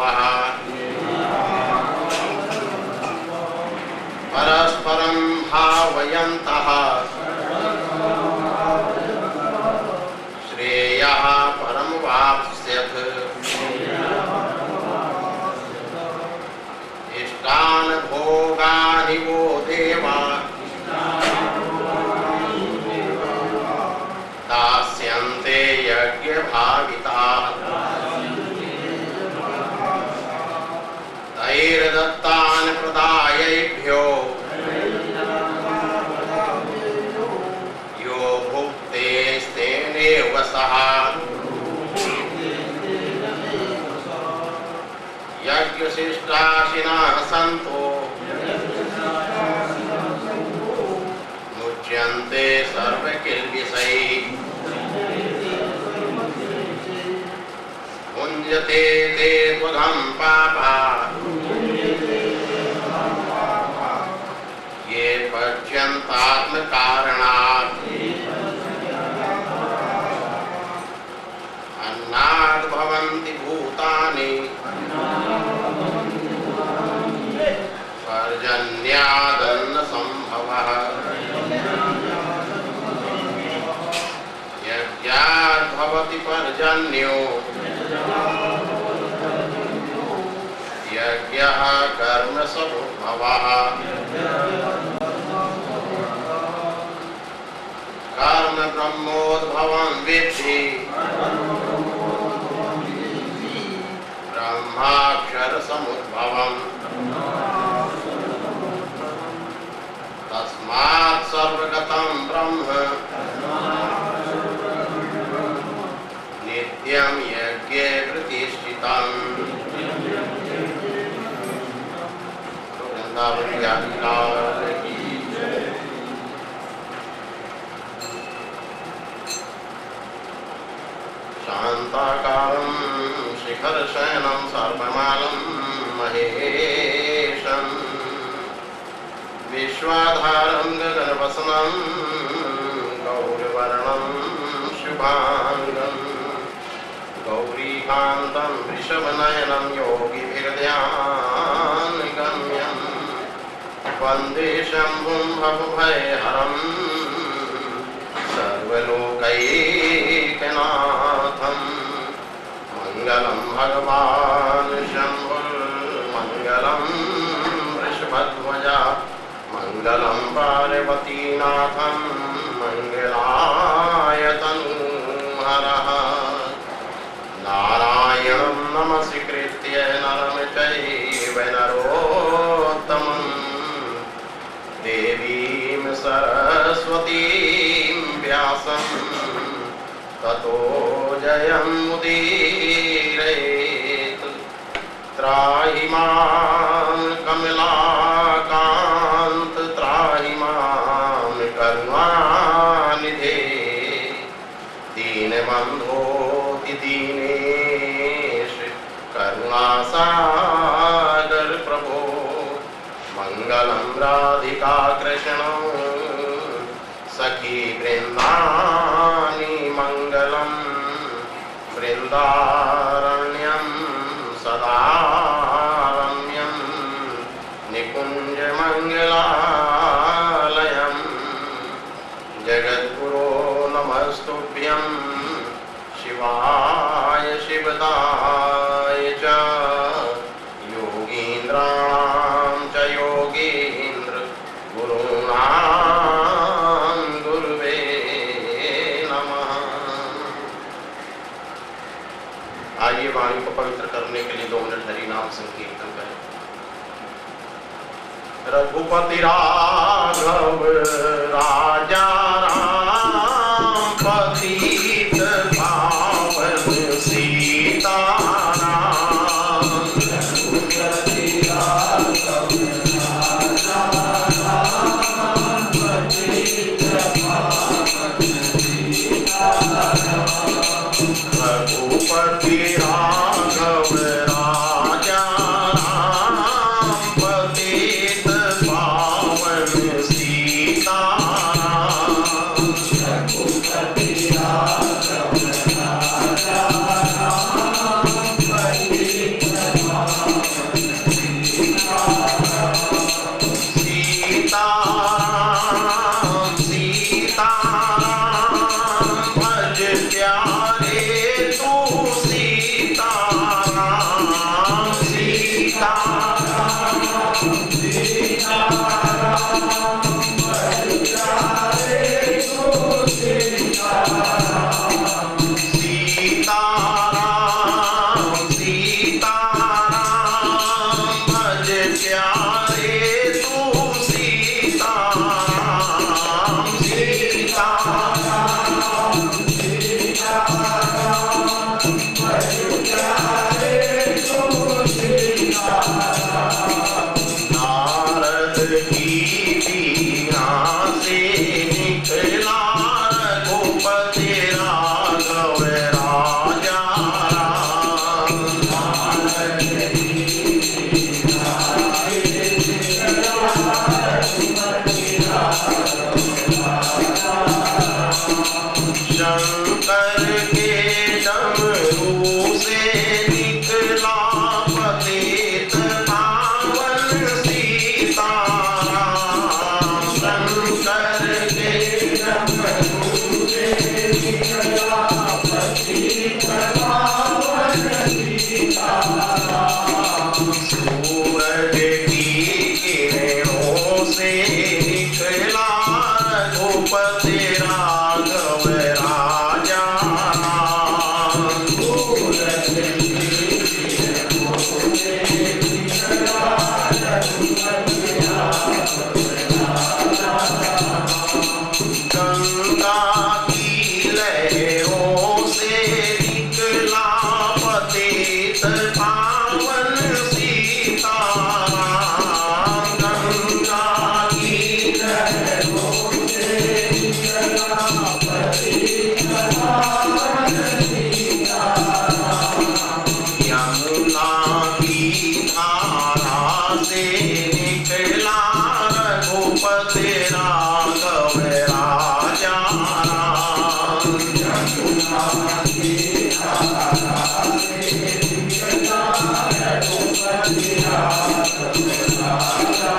बभूवः परस्परं भावयन्तः श्रेयः परमवाप्स्यथ इष्टान् भोगानि वो देवा दास्यन्ते यज्ञभाविताः तैर्दत्तान् प्रदायैभ्यो यो भुक्तेस्तेनेव सः यज्ञशिष्टाशिनः सन्तो मुच्यन्ते सर्वकिल्बिषैः मुञ्जते ते त्वघं पापा ये पच्यन्तात्मकारणात् अन्नाद् भवन्ति भूतानि पर्जन्यादन्नसम्भवः यज्ञाद् भवति पर्जन्यो यज्ञः कर्म समुद्भवः कर्म ब्रह्मोद्भवं विद्धि ब्रह्माक्षर समुद्भवम् तस्मात् सर्वगतं ब्रह्म नित्यं यज्ञे प्रतिष्ठितम् शान्ताकारं शिखरशयनं सर्वमालं महेशं विश्वाधारं गगनवसनं गौरवर्णं शुभांगं गौरीकान्तं वृषभनयनं योगिभिर्ध्यानगम्यं वन्दे शम्भुं भवभयहरं सर्वलोकैकनाथं मङ्गलं भगवान् शम्भुर्मङ्गलं वृषभध्वजा मङ्गलं पार्वतीनाथं मङ्गलाय तनूहरः नारायणं नमस्कृत्य नरं चैव नरोत्तमं देवीं सरस्वतीं व्यासं ततो जयमुदीरयेत् त्राहि मां कमलाकान्त त्राहि मां करुणानिधे दीनबन्धोऽति दीनेश करुणासागर प्रभो मङ्गलं राधिका कृष्णं सखी वृन्दानि मङ्गलं वृन्दारण्यं सदा रम्यं निकुञ्जमङ्गलालयं जगद्गुरो नमस्तुभ्यं शिवाय शिवदाय च योगीन्द्राणां च योगीन्द्र गुरूणां गुरुवे नमः। आइए वाणी को पवित्र करने के लिए 2 मिनट हरि नाम संकीर्तन करें। रघुपति राघव राजा राम पतित पावन सीताराम रघुपति राघव राजा राम पतित पावन सीताराम रघुपति राघव राजा राम पतित पावन सीताराम रघुपति राघव राजा राम पतित सूरज की किरणों से निकला रघुपति राघव राजा। गंगा की लहरों से निकला पतित पावन सीताराम। गंगा की लहरों से निकला पतित पावन सीताराम। यमुना की धारा से निकला रघुपति राघव राजा। यमुना की धारा से निकला रघुपति राघव राजा।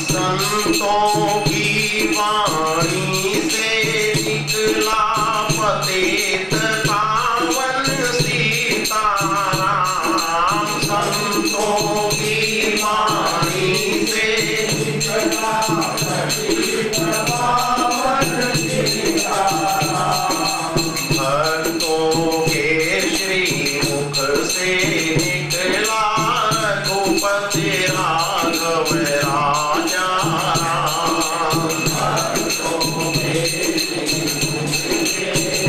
संतों की वाणी से निकला पतित पावन सीताराम। संतों की वाणी से निकला पतित पावन सीताराम। भक्तों के श्रीमुख से निकला रघुपति राघव राजा। भक्तों के श्रीमुख से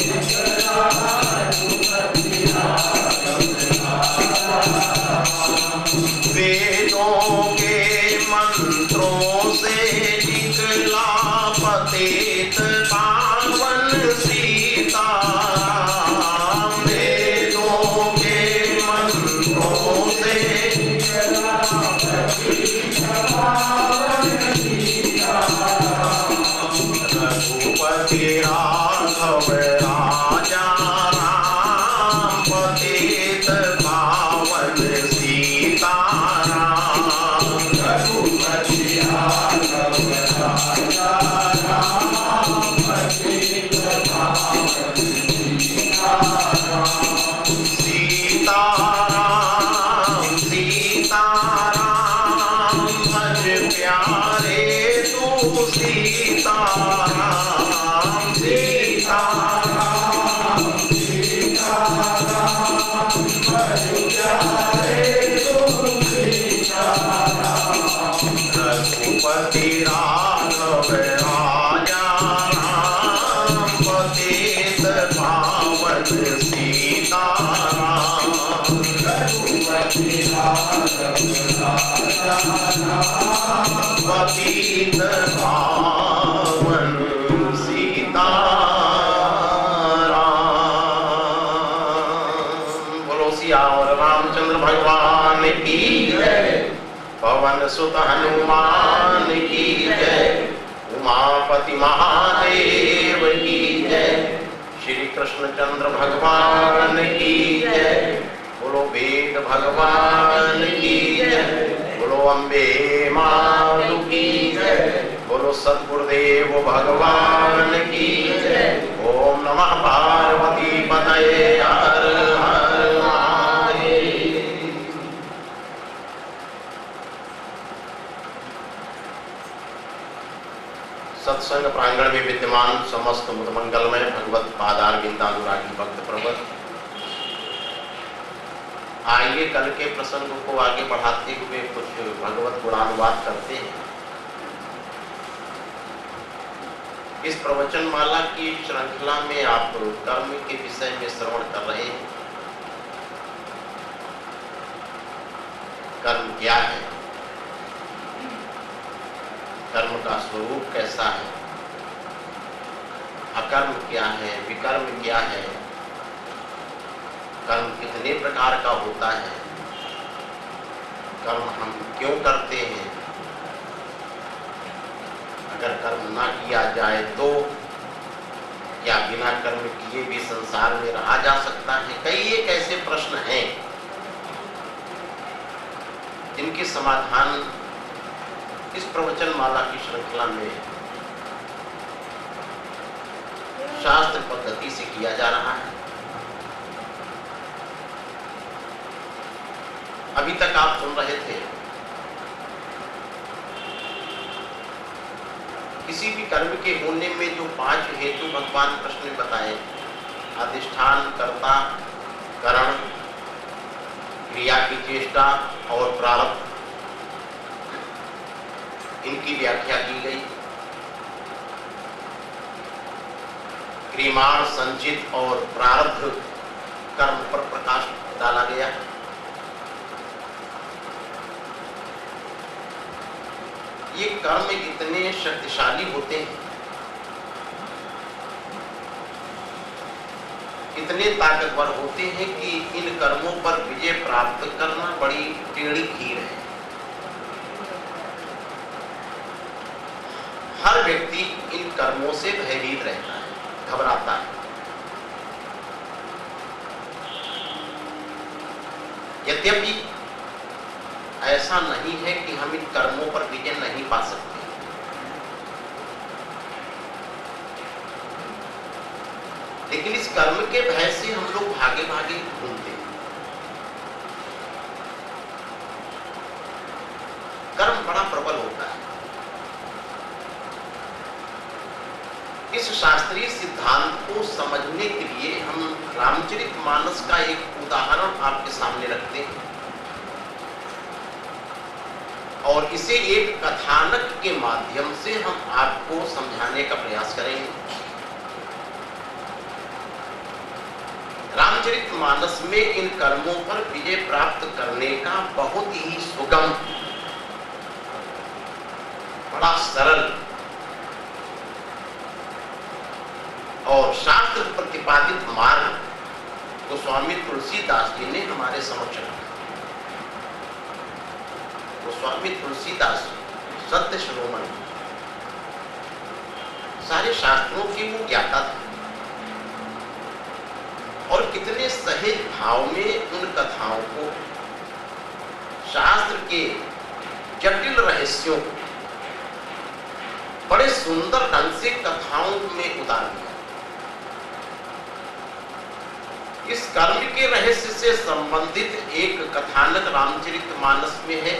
निकला रघुपति राघव राजा। वेदों के मंत्रों से निकला पतित पावन सीताराम। वेदों के मंत्रों से निकला पतित पावन सीताराम। रघुपति राघव राजा राम पतित पावन सीताराम। रघुपति राघव राजा राम पतित पावन सीताराम। सीताराम सीताराम भज प्यारे तू सीताराम। सीताराम सीताराम भज प्यारे तू सीताराम। रघुपति राघव राजा राम पतित पावन सीताराम। रघुपति राघव राजा राम पतित पावन सीताराम। बोलो सियावर रामचंद्र भगवान की जय। पवन सुत हनुमान की जय। उमापति महादेव की जय। श्री कृष्ण चंद्र भगवान की जय। बोलो वेद भगवान की जय। बोलो अम्बे मातु की जय। बोलो सद्गुरुदेव भगवान की जय। ओम नमः पार्वती पतये हर हर महादेव। सत्संग प्रांगण में विद्यमान समस्त मुदमंगलमय भगवत पादारविंदानुरागी भक्त प्रवर, आइए कल के प्रसंग को आगे बढ़ाते हुए कुछ भगवत गुणानुवाद करते हैं। इस प्रवचन माला की श्रृंखला में आप कर्म के विषय में श्रवण कर रहे हैं। कर्म क्या है, कर्म का स्वरूप कैसा है, अकर्म क्या है, विकर्म क्या है, कर्म कितने प्रकार का होता है, कर्म हम क्यों करते हैं, अगर कर्म ना किया जाए तो क्या बिना कर्म किए भी संसार में रहा जा सकता है। कई एक ऐसे प्रश्न हैं जिनके समाधान इस प्रवचन माला की श्रृंखला में शास्त्र पद्धति से किया जा रहा है। अभी तक आप सुन रहे थे, किसी भी कर्म के होने में जो 5 हेतु भगवान कृष्ण ने बताए, अधिष्ठान, कर्ता, करण, क्रिया की चेष्टा और प्रारब्ध, इनकी व्याख्या की गई। क्रियमाण, संचित और प्रारब्ध कर्म पर प्रकाश डाला गया। ये कर्म इतने शक्तिशाली होते हैं, इतने ताकतवर होते हैं कि इन कर्मों पर विजय प्राप्त करना बड़ी टेढ़ी खीर है। हर व्यक्ति इन कर्मों से भयभीत रहता है, घबराता है। यद्यपि ऐसा नहीं है कि हम इन कर्मों पर विजय नहीं पा सकते, लेकिन इस कर्म के भय से हम लोग भागे भागे घूमते हैं। कर्म बड़ा प्रबल होता है। इस शास्त्रीय सिद्धांत को समझने के लिए हम रामचरितमानस का एक उदाहरण आपके सामने रखते हैं और इसे एक कथानक के माध्यम से हम आपको समझाने का प्रयास करेंगे। रामचरितमानस में इन कर्मों पर विजय प्राप्त करने का बहुत ही सुगम, बड़ा सरल और शास्त्र प्रतिपादित मार्ग तो स्वामी तुलसीदास जी ने हमारे समक्ष रखा। तो स्वामी तुलसीदास सत्य शिरोमणि, सारे शास्त्रों के वो ज्ञाता थे और कितने सहज भाव में उन कथाओं को, शास्त्र के जटिल रहस्यों को बड़े सुंदर ढंग से कथाओं में उतार दिया। इस कर्म के रहस्य से संबंधित एक कथानक रामचरितमानस में है,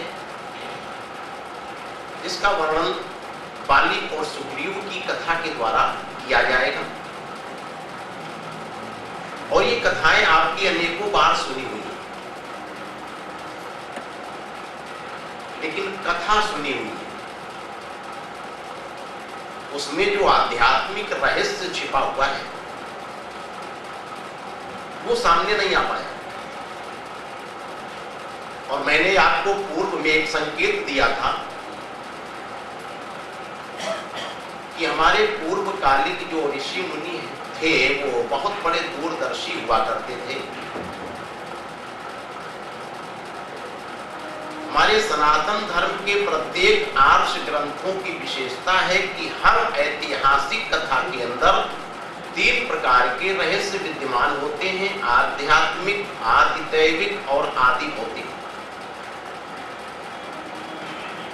जिसका वर्णन बाली और सुग्रीव की कथा के द्वारा किया जाएगा। और ये कथाएं आपकी अनेकों बार सुनी हुई है, लेकिन कथा सुनी हुई है, उसमें जो आध्यात्मिक रहस्य छिपा हुआ है वो सामने नहीं आ पाया। और मैंने आपको पूर्व में एक संकेत दिया था कि हमारे पूर्वकालिक जो ऋषि मुनि थे वो बहुत बड़े दूरदर्शी हुआ करते थे। हमारे सनातन धर्म के प्रत्येक आर्ष ग्रंथों की विशेषता है कि हर ऐतिहासिक कथा के अंदर 3 प्रकार के रहस्य विद्यमान होते हैं: आध्यात्मिक, आदिदैविक और आदि भौतिक।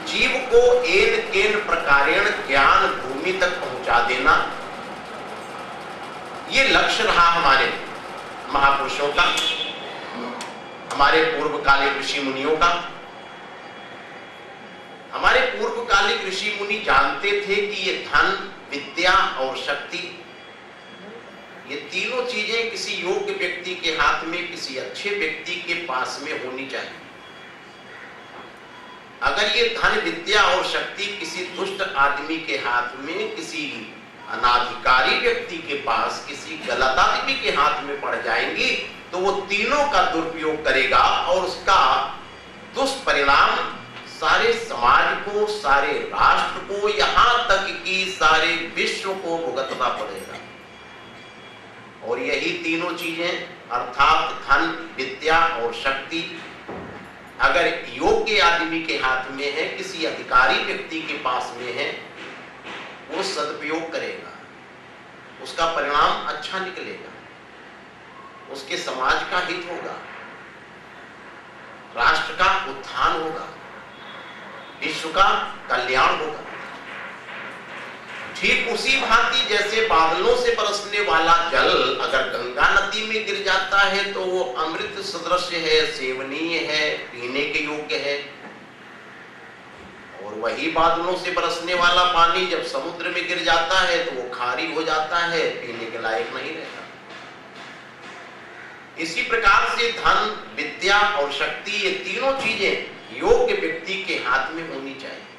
जीव को एन केन प्रकारेण ज्ञान भूमि तक पहुंचा देना, ये लक्ष्य रहा हमारे महापुरुषों का, हमारे पूर्वकालिक ऋषि मुनियों का। हमारे पूर्वकालिक ऋषि मुनि जानते थे कि ये धन, विद्या और शक्ति, ये तीनों चीजें किसी योग्य व्यक्ति के हाथ में, किसी अच्छे व्यक्ति के पास में होनी चाहिए। अगर ये धन, विद्या और शक्ति किसी दुष्ट आदमी के हाथ में, किसी अनाधिकारी व्यक्ति के पास, किसी गलत आदमी के हाथ में पड़ जाएंगी तो वो तीनों का दुरुपयोग करेगा और उसका दुष्परिणाम सारे समाज को, सारे राष्ट्र को, यहां तक कि सारे विश्व को भुगतना पड़ेगा। और यही तीनों चीजें अर्थात धन, विद्या और शक्ति अगर योग्य आदमी के हाथ में है, किसी अधिकारी व्यक्ति के पास में है, वो सदुपयोग करेगा, उसका परिणाम अच्छा निकलेगा, उसके समाज का हित होगा, राष्ट्र का उत्थान होगा, विश्व का कल्याण होगा। ठीक उसी भांति जैसे बादलों से बरसने वाला जल अगर गंगा नदी में गिर जाता है तो वो अमृत सदृश है, सेवनीय है, पीने के योग्य है। और वही बादलों से बरसने वाला पानी जब समुद्र में गिर जाता है तो वो खारी हो जाता है, पीने के लायक नहीं रहता। इसी प्रकार से धन, विद्या और शक्ति, ये तीनों चीजें योग्य व्यक्ति के हाथ में होनी चाहिए।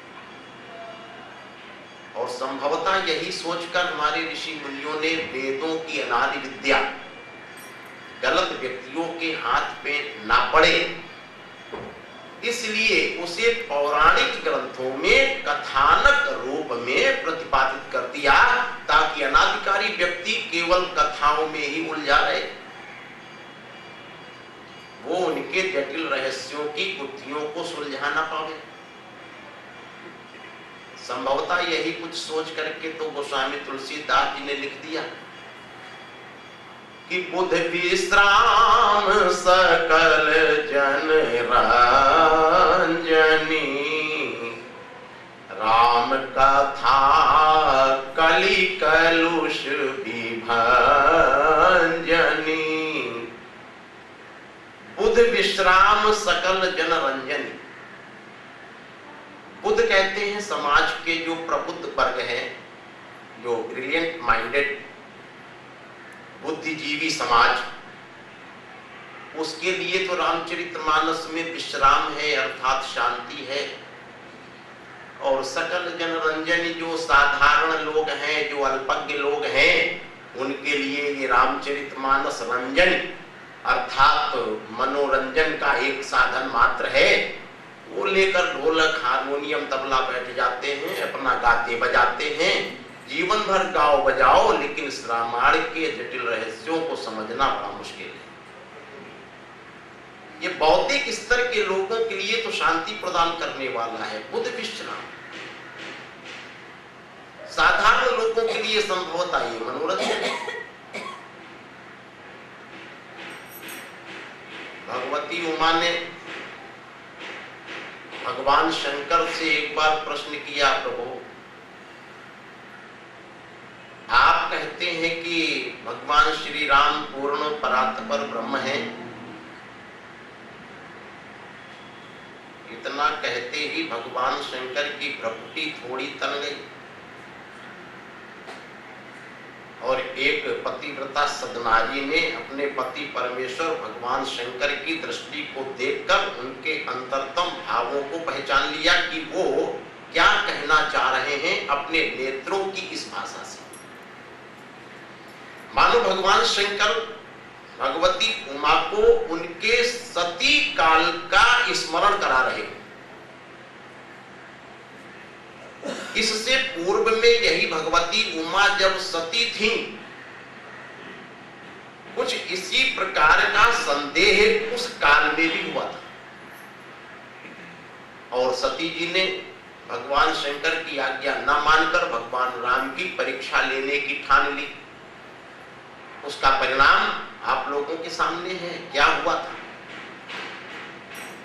और संभवतः यही सोचकर हमारे ऋषि मुनियों ने वेदों की अनादि विद्या गलत व्यक्तियों के हाथ में ना पड़े, इसलिए उसे पौराणिक ग्रंथों में कथानक रूप में प्रतिपादित कर दिया, ताकि अनाधिकारी व्यक्ति केवल कथाओं में ही उलझा रहे, वो उनके जटिल रहस्यों की गुत्थियों को सुलझा ना पावे। संभवतः यही कुछ सोच करके तो गोस्वामी तुलसीदास जी ने लिख दिया कि बुध विश्राम सकल जन रंजनी, राम कथा कलि कलुष विभंजनी। बुध विश्राम सकल जन रंजनी। बुद्ध कहते हैं समाज के जो प्रबुद्ध वर्ग हैं, जो ब्रिलियंट माइंडेड बुद्धिजीवी समाज, उसके लिए तो रामचरितमानस में विश्राम है, अर्थात शांति है। और सकल जनरंजनी, जो साधारण लोग हैं, जो अल्पज्ञ लोग हैं, उनके लिए ये रामचरितमानस रंजन अर्थात मनोरंजन का एक साधन मात्र है। वो लेकर ढोलक, हारमोनियम, तबला बैठ जाते हैं, अपना गाते बजाते हैं, जीवन भर गाओ बजाओ, लेकिन इस रामायण के जटिल रहस्यों को समझना बड़ा मुश्किल है। ये बौद्धिक स्तर के लोगों के लिए तो शांति प्रदान करने वाला है बुद्ध विश्राम, साधारण लोगों के लिए संभवतः ये मनोरंजन है। भगवती उमा ने भगवान शंकर से एक बार प्रश्न किया, प्रभु आप कहते हैं कि भगवान श्री राम पूर्ण परात्पर ब्रह्म हैं, इतना कहते ही भगवान शंकर की भ्रकुटी थोड़ी तन गई और एक पतिव्रता सदनाजी ने अपने पति परमेश्वर भगवान शंकर की दृष्टि को देखकर उनके अंतरतम भावों को पहचान लिया कि वो क्या कहना चाह रहे हैं अपने नेत्रों की इस भाषा से। मानो भगवान शंकर भगवती उमा को उनके सती काल का स्मरण करा रहे हैं। इससे पूर्व में यही भगवती उमा जब सती थी, कुछ इसी प्रकार का संदेह उस काल में भी हुआ था और सती जी ने भगवान शंकर की आज्ञा न मानकर भगवान राम की परीक्षा लेने की ठान ली। उसका परिणाम आप लोगों के सामने है। क्या हुआ था?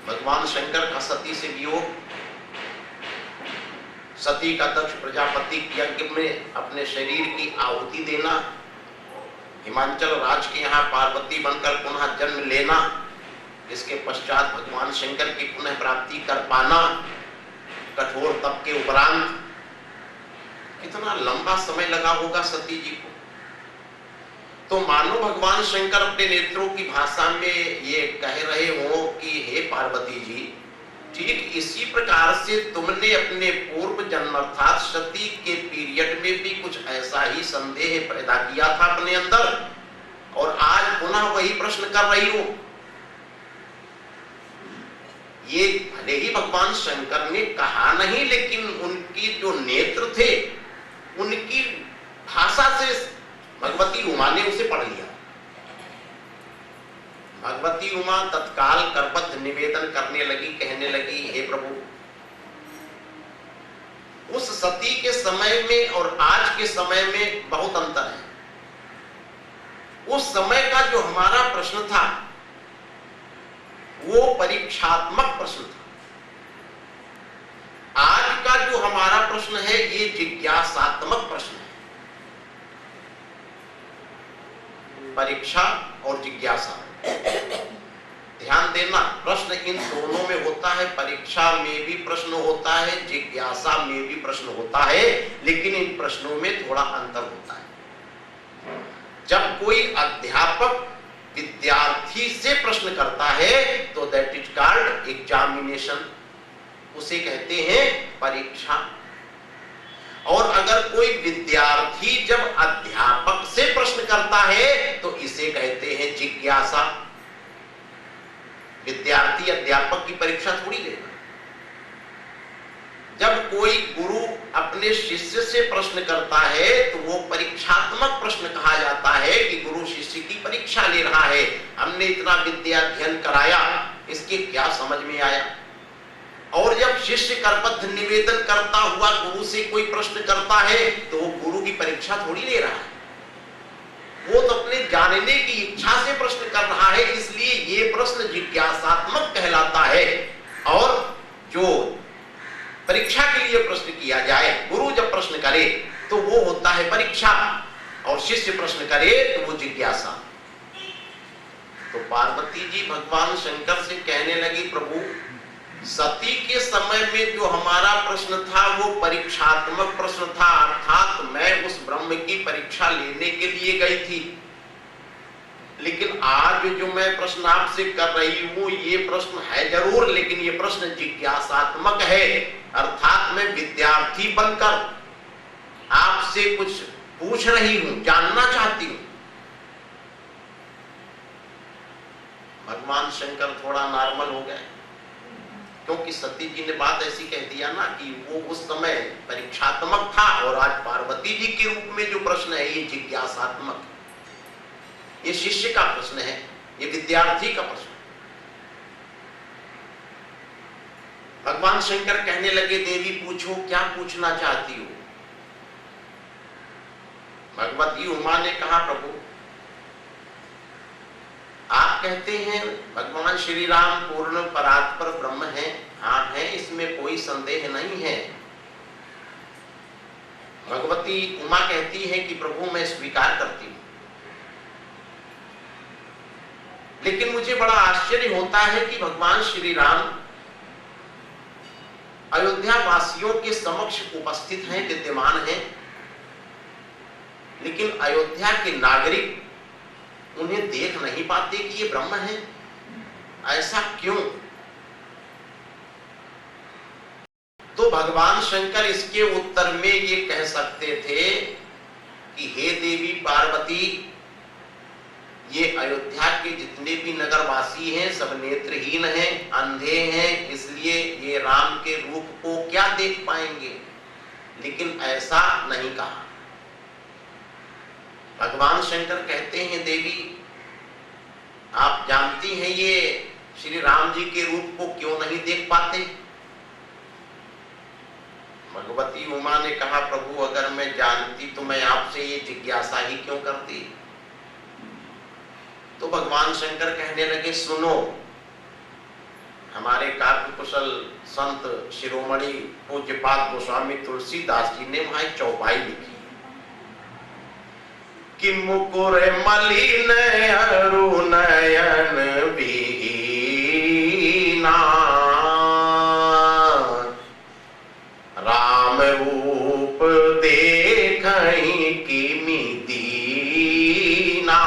भगवान शंकर का सती से वियोग, सती का दक्ष प्रजापति यज्ञ में अपने शरीर की आहुति देना, हिमांचल राज के यहाँ पार्वती बनकर पुनः जन्म लेना, इसके पश्चात भगवान शंकर की पुनः प्राप्ति कर पाना, कठोर तप के उपरांत। कितना लंबा समय लगा होगा सती जी को। तो मानो भगवान शंकर अपने नेत्रों की भाषा में ये कह रहे हो कि हे पार्वती जी, ठीक इसी प्रकार से तुमने अपने पूर्व जन्म अर्थात सती के पीरियड में भी कुछ ऐसा ही संदेह पैदा किया था अपने अंदर और आज पुनः वही प्रश्न कर रही हो। ये भले ही भगवान शंकर ने कहा नहीं, लेकिन उनकी जो नेत्र थे उनकी भाषा से भगवती उमा ने उसे पढ़ लिया। भगवती उमा तत्काल करबद्ध निवेदन करने लगी, कहने लगी, हे प्रभु, उस सती के समय में और आज के समय में बहुत अंतर है। उस समय का जो हमारा प्रश्न था वो परीक्षात्मक प्रश्न था। आज का जो हमारा प्रश्न है ये जिज्ञासात्मक प्रश्न है। परीक्षा और जिज्ञासा, ध्यान देना, प्रश्न इन दोनों में होता है। परीक्षा में भी प्रश्न होता है, जिज्ञासा में भी प्रश्न होता है, लेकिन इन प्रश्नों में थोड़ा अंतर होता है। जब कोई अध्यापक विद्यार्थी से प्रश्न करता है तो दैट इज कॉल्ड एग्जामिनेशन, उसे कहते हैं परीक्षा। और अगर कोई विद्यार्थी जब अध्यापक से प्रश्न करता है तो इसे कहते हैं जिज्ञासा। विद्यार्थी अध्यापक की परीक्षा थोड़ी लेगा। जब कोई गुरु अपने शिष्य से प्रश्न करता है तो वो परीक्षात्मक प्रश्न कहा जाता है कि गुरु शिष्य की परीक्षा ले रहा है। हमने इतना विद्या अध्ययन कराया, इसके क्या समझ में आया। और जब शिष्य करबद्ध निवेदन करता हुआ गुरु से कोई प्रश्न करता है तो वो गुरु की परीक्षा थोड़ी ले रहा है, वो तो अपने जानने की इच्छा से प्रश्न कर रहा है। इसलिए ये प्रश्न जिज्ञासात्मक कहलाता है। और जो परीक्षा के लिए प्रश्न किया जाए, गुरु जब प्रश्न करे तो वो होता है परीक्षा, और शिष्य प्रश्न करे तो वो जिज्ञासा। तो पार्वती जी भगवान शंकर से कहने लगी, प्रभु सती के समय में जो हमारा प्रश्न था वो परीक्षात्मक प्रश्न था, अर्थात मैं उस ब्रह्म की परीक्षा लेने के लिए गई थी। लेकिन आज जो मैं प्रश्न आपसे कर रही हूं ये प्रश्न है जरूर, लेकिन ये प्रश्न जिज्ञासात्मक है, अर्थात मैं विद्यार्थी बनकर आपसे कुछ पूछ रही हूं, जानना चाहती हूं। भगवान शंकर थोड़ा नॉर्मल हो गए, क्योंकि सती जी ने बात ऐसी कह दिया ना कि वो उस समय परीक्षात्मक था और आज पार्वती जी के रूप में जो प्रश्न है ये जिज्ञासात्मक। ये शिष्य का प्रश्न है, ये विद्यार्थी का प्रश्न। भगवान शंकर कहने लगे, देवी पूछो, क्या पूछना चाहती हो। भगवती उमा ने कहा, प्रभु आप कहते हैं भगवान श्री राम पूर्ण परात्पर ब्रह्म हैं। हाँ है, इसमें कोई संदेह नहीं है। भगवती उमा कहती है कि प्रभु मैं स्वीकार करती हूं, लेकिन मुझे बड़ा आश्चर्य होता है कि भगवान श्री राम अयोध्या वासियों के समक्ष उपस्थित हैं, विद्यमान हैं, लेकिन अयोध्या के नागरिक उन्हें देख नहीं पाते कि ये ब्रह्म है। ऐसा क्यों? तो भगवान शंकर इसके उत्तर में ये कह सकते थे कि हे देवी पार्वती, ये अयोध्या के जितने भी नगरवासी हैं सब नेत्रहीन हैं, अंधे हैं, इसलिए ये राम के रूप को क्या देख पाएंगे। लेकिन ऐसा नहीं कहा। भगवान शंकर कहते हैं, देवी आप जानती हैं ये श्री राम जी के रूप को क्यों नहीं देख पाते। भगवती उमा ने कहा, प्रभु अगर मैं जानती तो मैं आपसे ये जिज्ञासा ही क्यों करती। तो भगवान शंकर कहने लगे, सुनो, हमारे काव्य कुशल संत शिरोमणि पूज्यपाद गोस्वामी तुलसीदास जी ने वहां एक चौपाई लिखी कि मुकुर मलिन अरु नयन बीना, राम रूप देखहि किमि दीना।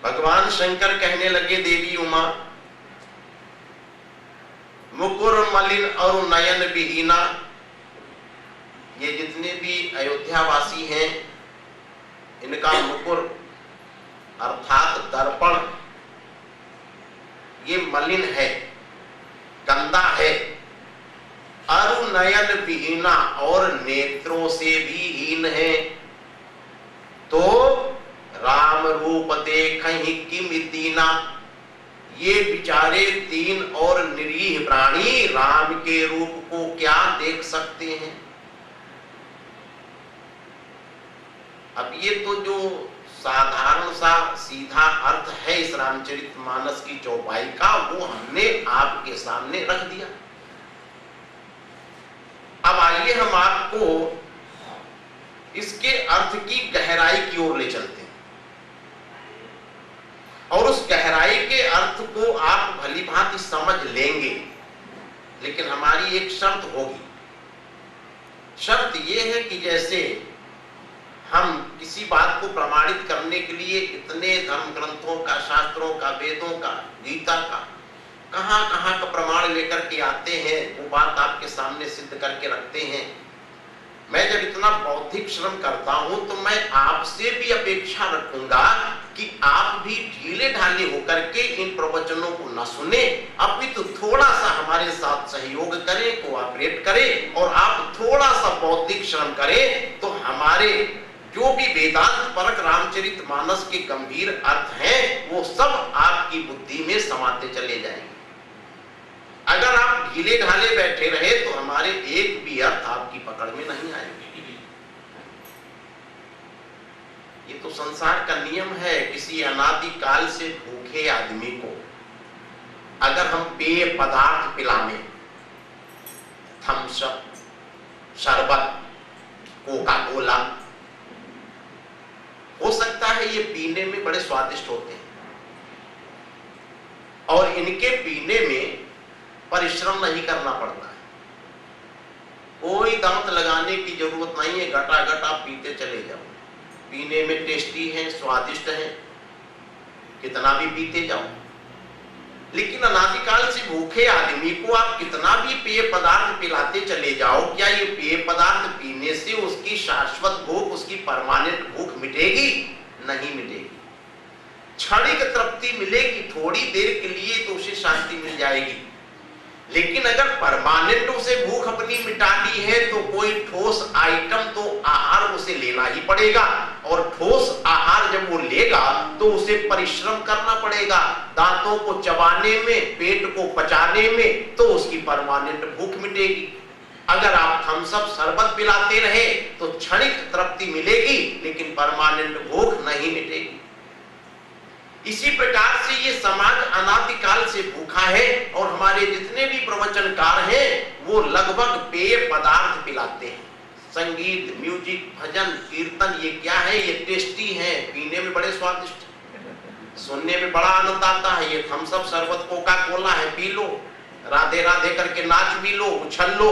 भगवान शंकर कहने लगे, देवी उमा, मुकुर मलिन और नयन विहीना, ये जितने भी अयोध्या वासी हैं इनका मुकुर अर्थात दर्पण ये मलिन है, गंदा है। अरु नयन विहीना, और नेत्रों से भी हीन है। तो राम रूप देखहि किमि दीना, ये बिचारे दीन और निरीह प्राणी राम के रूप को क्या देख सकते हैं। अब ये तो जो साधारण सा सीधा अर्थ है इस रामचरितमानस की चौपाई का, वो हमने आपके सामने रख दिया। अब आइए हम आपको इसके अर्थ की गहराई की ओर ले चलते हैं, और उस गहराई के अर्थ को आप भली भांति समझ लेंगे, लेकिन हमारी एक शर्त होगी। शर्त यह है कि जैसे हम किसी बात को प्रमाणित करने के लिए इतने धर्म ग्रंथों का, शास्त्रों का, वेदों का, गीता का, कहां कहां का प्रमाण लेकर के आते हैं, वो बात आपके सामने सिद्ध करके रखते हैं। मैं जब इतना बौद्धिक श्रम करता हूं तो मैं आपसे भी अपेक्षा रखूंगा कि आप भी ढीले ढाले होकर के इन प्रवचनों को न सुने, अपितु थोड़ा सा हमारे साथ सहयोग करें, कोऑपरेट करें, और आप थोड़ा सा बौद्धिक श्रम करें तो हमारे जो भी वेदांत परक रामचरितमानस के गंभीर अर्थ हैं वो सब आपकी बुद्धि में समाते चले जाएंगे। अगर आप ढीले ढाले बैठे रहे तो हमारे एक भी अर्थ आपकी पकड़ में नहीं आएंगे। ये तो संसार का नियम है। किसी अनादि काल से भूखे आदमी को अगर हम पेय पदार्थ पिलाने, थम्स अप, शरबत, कोका कोला, हो सकता है ये पीने में बड़े स्वादिष्ट होते हैं और इनके पीने में परिश्रम नहीं करना पड़ता है, कोई दांत लगाने की जरूरत नहीं है, घटा घटा पीते चले जाओ। पीने में टेस्टी है, स्वादिष्ट है, कितना भी पीते जाओ। लेकिन अनादिकाल से भूखे आदमी को आप कितना भी पेय पदार्थ पिलाते चले जाओ, क्या ये पेय पदार्थ पीने से उसकी शाश्वत भूख, उसकी परमानेंट भूख मिटेगी? नहीं मिटेगी। क्षणिक तृप्ति मिलेगी, थोड़ी देर के लिए तो उसे शांति मिल जाएगी, लेकिन अगर परमानेंट उसे भूख अपनी मिटानी है तो कोई ठोस आइटम, तो आहार उसे लेना ही पड़ेगा, और ठोस आहार जब वो लेगा तो उसे परिश्रम करना पड़ेगा, दांतों को चबाने में, पेट को पचाने में, तो उसकी परमानेंट भूख मिटेगी। अगर आप थम्स अप, शरबत पिलाते रहे तो क्षणिक तृप्ति मिलेगी, लेकिन परमानेंट भूख नहीं मिटेगी। इसी प्रकार से ये समाज अनादिकाल से भूखा है, और हमारे जितने भी प्रवचनकार हैं वो लगभग पेय पदार्थ पिलाते हैं। संगीत, म्यूजिक, भजन, कीर्तन, ये क्या है? ये टेस्टी है, पीने में बड़े स्वादिष्ट, सुनने में बड़ा आनंद आता है। ये थम्स अप, शरबत, कोका कोला है, पी लो, राधे राधे करके नाच भी लो, उछल लो,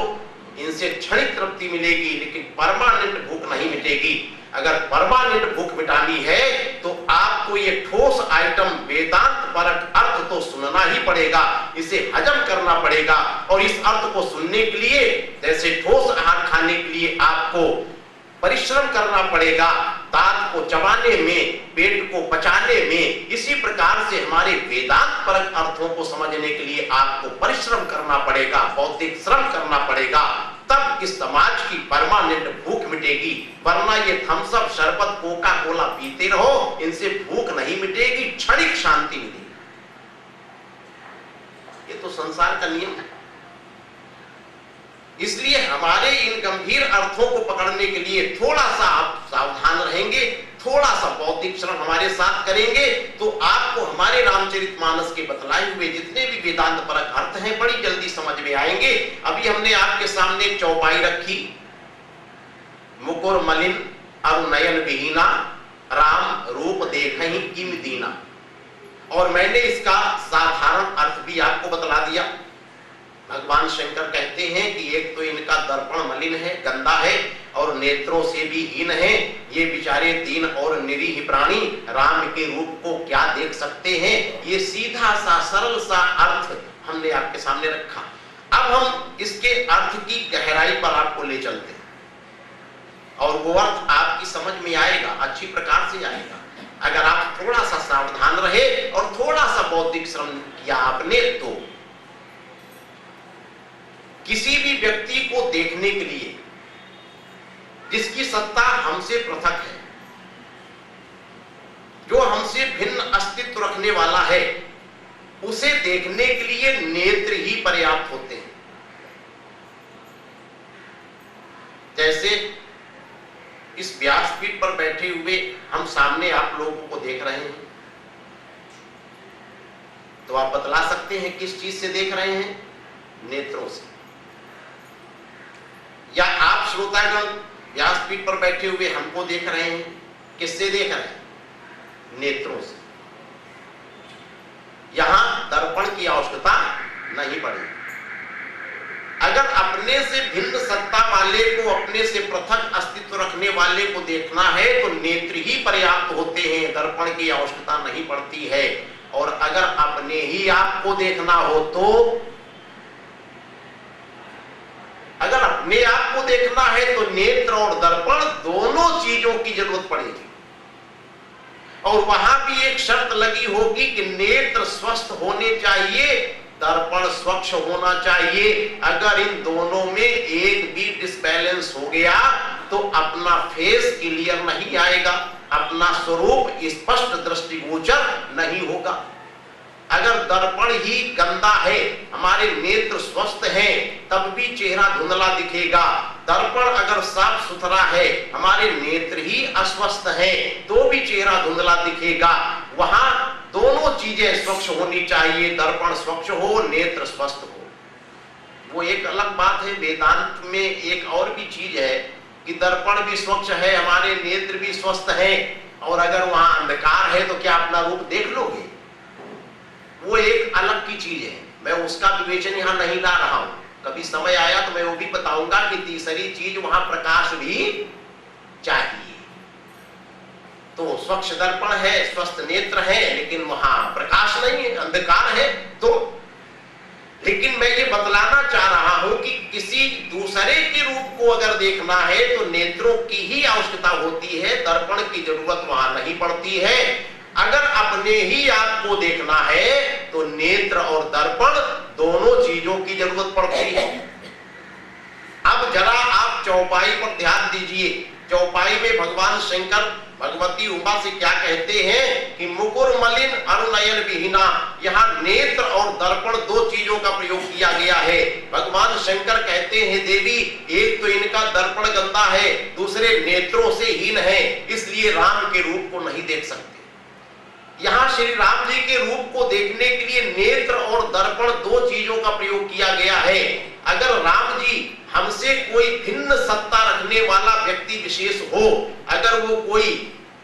इनसे क्षणिक तृप्ति मिलेगी, लेकिन परमानेंट भूख नहीं मिटेगी। अगर परमानेंट भूख मिटानी है तो आपको ये ठोस आइटम, वेदांत परक अर्थ तो सुनना ही पड़ेगा, इसे हजम करना पड़ेगा, और इस अर्थ को सुनने के लिए, जैसे ठोस आहार खाने के लिए आपको परिश्रम करना पड़ेगा, दांत को चबाने में, पेट को पचाने में, इसी प्रकार से हमारे वेदांत परक अर्थों को समझने के लिए आपको परिश्रम करना पड़ेगा, बौद्धिक श्रम करना पड़ेगा, तब इस समाज की परमानेंट भूख मिटेगी। वरना ये थम्स अप, शरबत, कोका कोला पीते रहो, इनसे भूख नहीं मिटेगी, क्षणिक शांति मिलेगी। ये तो संसार का नियम है। इसलिए हमारे इन गंभीर अर्थों को पकड़ने के लिए थोड़ा सा आप सावधान रहेंगे, थोड़ा सा बौद्धिक श्रम हमारे साथ करेंगे, तो आपको हमारे रामचरितमानस के बतलाए हुए जितने भी वेदांत परक अर्थ हैं बड़ी जल्दी समझ में आएंगे। अभी हमने आपके सामने एक चौपाई रखी, मुकुर मलिन अरु नयन विहीना, राम रूप देखहि किम दीना, और मैंने इसका साधारण अर्थ भी आपको बतला दिया। भगवान शंकर कहते हैं कि एक तो इनका दर्पण मलिन है, गंदा है, और नेत्रों से भी हीन है, ये बेचारे दीन और निरीह प्राणी राम के रूप को क्या देख सकते हैं। ये सीधा सा सरल सा अर्थ हमने आपके सामने रखा। अब हम इसके अर्थ की गहराई पर आपको ले चलते हैं, और वो अर्थ आपकी समझ में आएगा, अच्छी प्रकार से आएगा, अगर आप थोड़ा सा सावधान रहे और थोड़ा सा बौद्धिक श्रम किया आपने तो। किसी भी व्यक्ति को देखने के लिए जिसकी सत्ता हमसे पृथक है, जो हमसे भिन्न अस्तित्व रखने वाला है, उसे देखने के लिए नेत्र ही पर्याप्त होते हैं। जैसे इस व्यासपीठ व्यासपीठ पर बैठे हुए हम सामने आप लोगों को देख रहे हैं, तो आप बतला सकते हैं किस चीज से देख रहे हैं? नेत्रों से। या आप श्रोतागण व्यासपीठ पर बैठे हुए हमको देख रहे हैं, किससे देख रहे हैं? नेत्रों से। यहां दर्पण की आवश्यकता नहीं पड़ेगी। अगर अपने से भिन्न सत्ता वाले को, अपने से पृथक अस्तित्व रखने वाले को देखना है तो नेत्र ही पर्याप्त होते हैं, दर्पण की आवश्यकता नहीं पड़ती है। और अगर अपने ही आपको देखना हो तो, अगर अपने आप को देखना है तो नेत्र और दर्पण दोनों चीजों की जरूरत पड़ेगी। और वहां भी एक शर्त लगी होगी कि नेत्र स्वस्थ होने चाहिए, दर्पण स्वच्छ होना चाहिए। अगर इन दोनों में एक भी डिसबैलेंस हो गया तो अपना फेस क्लियर नहीं आएगा, अपना स्वरूप स्पष्ट दृष्टिगोचर नहीं होगा। अगर दर्पण ही गंदा है, हमारे नेत्र स्वस्थ हैं, तब भी चेहरा धुंधला दिखेगा। दर्पण अगर साफ सुथरा है, हमारे नेत्र ही अस्वस्थ हैं, तो भी चेहरा धुंधला दिखेगा। वहां दोनों चीजें स्वच्छ होनी चाहिए, दर्पण स्वच्छ हो, नेत्र स्वस्थ हो। वो एक अलग बात है। वेदांत में एक और भी चीज है कि दर्पण भी स्वच्छ है, हमारे नेत्र भी स्वस्थ हैं, और अगर वहां अंधकार है तो क्या अपना रूप देख लोगे? वो एक अलग की चीज है, मैं उसका विवेचन यहां नहीं ला रहा हूं। कभी समय आया तो मैं वो भी बताऊंगा कि तीसरी चीज वहां प्रकाश भी चाहिए। तो स्वच्छ दर्पण है, स्वस्थ नेत्र है, लेकिन वहां प्रकाश नहीं है, अंधकार है। तो लेकिन मैं ये बतलाना चाह रहा हूं कि किसी दूसरे के रूप को अगर देखना है तो नेत्रों की ही आवश्यकता होती है, दर्पण की जरूरत वहां नहीं पड़ती है। अगर अपने ही आप को देखना है तो नेत्र और दर्पण दोनों चीजों की जरूरत पड़ती है। अब जरा आप चौपाई पर ध्यान दीजिए। चौपाई में भगवान शंकर भगवती उमा से क्या कहते हैं कि मुकुर मलिन अरुणयन विहीना। यहाँ नेत्र और दर्पण दो चीजों का प्रयोग किया गया है। भगवान शंकर कहते हैं देवी, एक तो इनका दर्पण गंदा है, दूसरे नेत्रों से हीन है, इसलिए राम के रूप को नहीं देख सकते। यहाँ श्री राम जी के रूप को देखने के लिए नेत्र और दर्पण दो चीजों का प्रयोग किया गया है। अगर राम जी हमसे कोई भिन्न सत्ता रखने वाला व्यक्ति विशेष हो, अगर वो कोई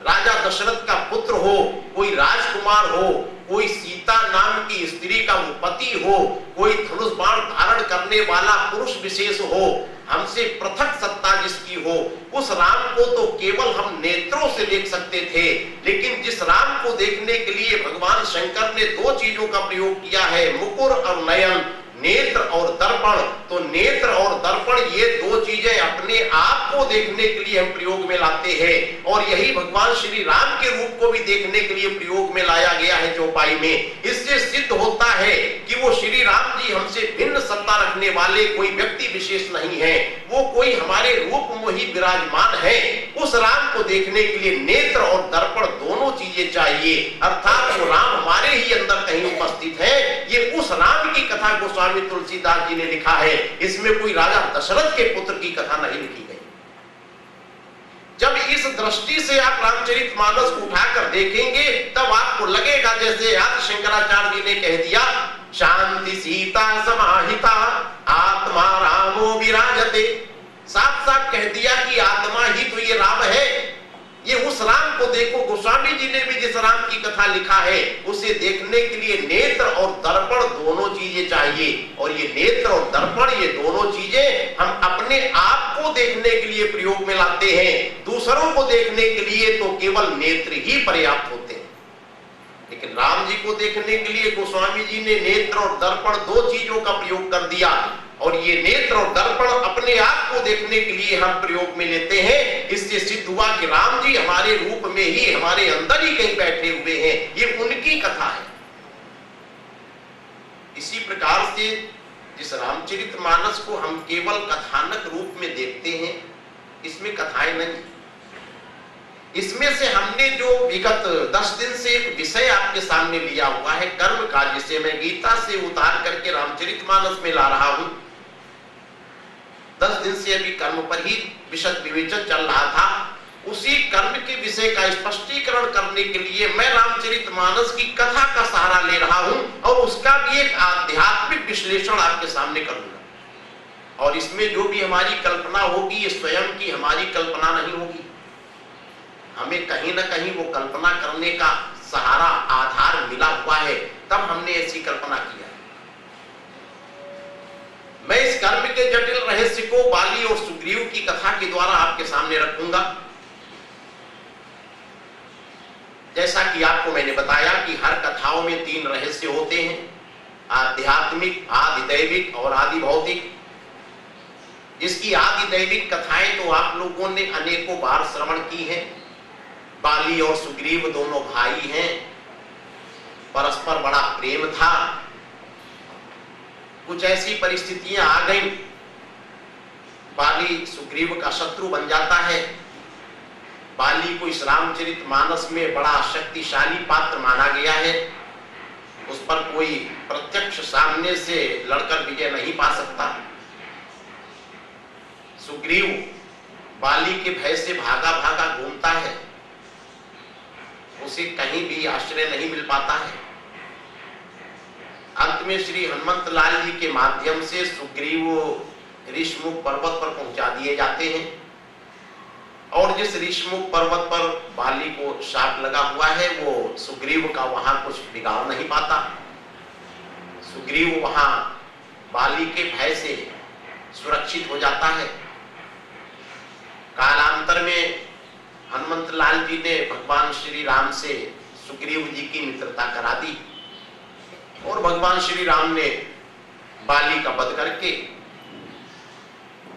राजा दशरथ का पुत्र हो, कोई राजकुमार हो, कोई सीता नाम की स्त्री का पति हो, कोई धनुष बाण धारण करने वाला पुरुष विशेष हो, हमसे पृथक सत्ता जिसकी हो, उस राम को तो केवल हम नेत्रों से देख सकते थे। लेकिन जिस राम को देखने के लिए भगवान शंकर ने दो चीजों का प्रयोग किया है, मुकुर और नयन, नेत्र और दर्पण, तो नेत्र और दर्पण ये दो चीजें अपने आप को देखने के लिए हम प्रयोग में लाते हैं। और यही भगवान श्री राम के रूप को भी देखने के लिए प्रयोग में लाया गया है चौपाई में। इससे सिद्ध होता है कि वो श्री राम जी हमसे भिन्न सत्ता रखने वाले कोई व्यक्ति विशेष नहीं है, वो कोई हमारे रूप में ही विराजमान है। उस राम को देखने के लिए नेत्र और दर्पण दोनों चीजें चाहिए, अर्थात वो राम हमारे ही अंदर कहीं उपस्थित है। ये उस राम की कथा गोस्वामी तुलसीदास जी ने लिखा है, इसमें कोई राजा दशरथ के पुत्र की कथा नहीं लिखी गई। जब इस दृष्टि से आप रामचरितमानस को उठाकर देखेंगे तब आपको लगेगा जैसे आदि शंकराचार्य जी ने कह दिया, शांति सीता समाहिता आत्मा रामो विराजते। साफ साफ कह दिया कि आत्मा ही तो ये राम है। ये उस राम को देखो। गोस्वामी जी ने भी जिस राम की कथा लिखा है उसे देखने के लिए नेत्र और दर्पण दोनों चीजें चाहिए। और ये नेत्र और दर्पण ये दोनों चीजें हम अपने आप को देखने के लिए प्रयोग में लाते हैं, दूसरों को देखने के लिए तो केवल नेत्र ही पर्याप्त होते हैं। लेकिन राम जी को देखने के लिए गोस्वामी जी ने नेत्र और दर्पण दो चीजों का प्रयोग कर दिया। और ये नेत्र और दर्पण अपने आप को देखने के लिए हम प्रयोग में लेते हैं। इससे सिद्ध हुआ कि राम जी हमारे रूप में ही, हमारे अंदर ही कहीं बैठे हुए हैं। ये उनकी कथा है। इसी प्रकार से जिस रामचरितमानस को हम केवल कथानक रूप में देखते हैं, इसमें कथाएं नहीं। इसमें से हमने जो विगत 10 दिन से एक विषय आपके सामने लिया हुआ है, कर्म का, जिसे मैं गीता से उतार करके रामचरितमानस में ला रहा हूं। 10 दिन से अभी कर्म पर ही विशद विवेचन चल रहा था। उसी कर्म के विषय का स्पष्टीकरण करने के लिए मैं रामचरितमानस की कथा का सहारा ले रहा हूं और उसका भी एक आध्यात्मिक विश्लेषण आपके सामने करूंगा। और इसमें जो भी हमारी कल्पना होगी ये स्वयं की हमारी कल्पना नहीं होगी, हमें कहीं ना कहीं वो कल्पना करने का सहारा आधार मिला हुआ है, तब हमने ऐसी कल्पना किया। मैं इस कर्म के जटिल रहस्य को बाली और सुग्रीव की कथा के द्वारा आपके सामने रखूंगा। जैसा कि आपको मैंने बताया कि हर कथाओं में 3 रहस्य होते हैं, आध्यात्मिक, आदि दैविक और आदि भौतिक। जिसकी आदि दैविक कथाएं तो आप लोगों ने अनेकों बार श्रवण की हैं। बाली और सुग्रीव दोनों भाई हैं, परस्पर बड़ा प्रेम था। कुछ ऐसी परिस्थितियां आ गई, बाली सुग्रीव का शत्रु बन जाता है। बाली को इस रामचरितमानस में बड़ा शक्तिशाली पात्र माना गया है, उस पर कोई प्रत्यक्ष सामने से लड़कर विजय नहीं पा सकता। सुग्रीव बाली के भय से भागा भागा घूमता है, उसे कहीं भी आश्रय नहीं मिल पाता है। अंत में श्री हनुमंत लाल जी के माध्यम से सुग्रीव ऋषमुख पर्वत पर पहुंचा दिए जाते हैं और जिस ऋषमुख पर्वत पर बाली को शाप लगा हुआ है वो सुग्रीव का वहां कुछ बिगाड़ नहीं पाता। सुग्रीव वहां बाली के भय से सुरक्षित हो जाता है। कालांतर में हनुमंत लाल जी ने भगवान श्री राम से सुग्रीव जी की मित्रता करा दी और भगवान श्री राम ने बाली का वध करके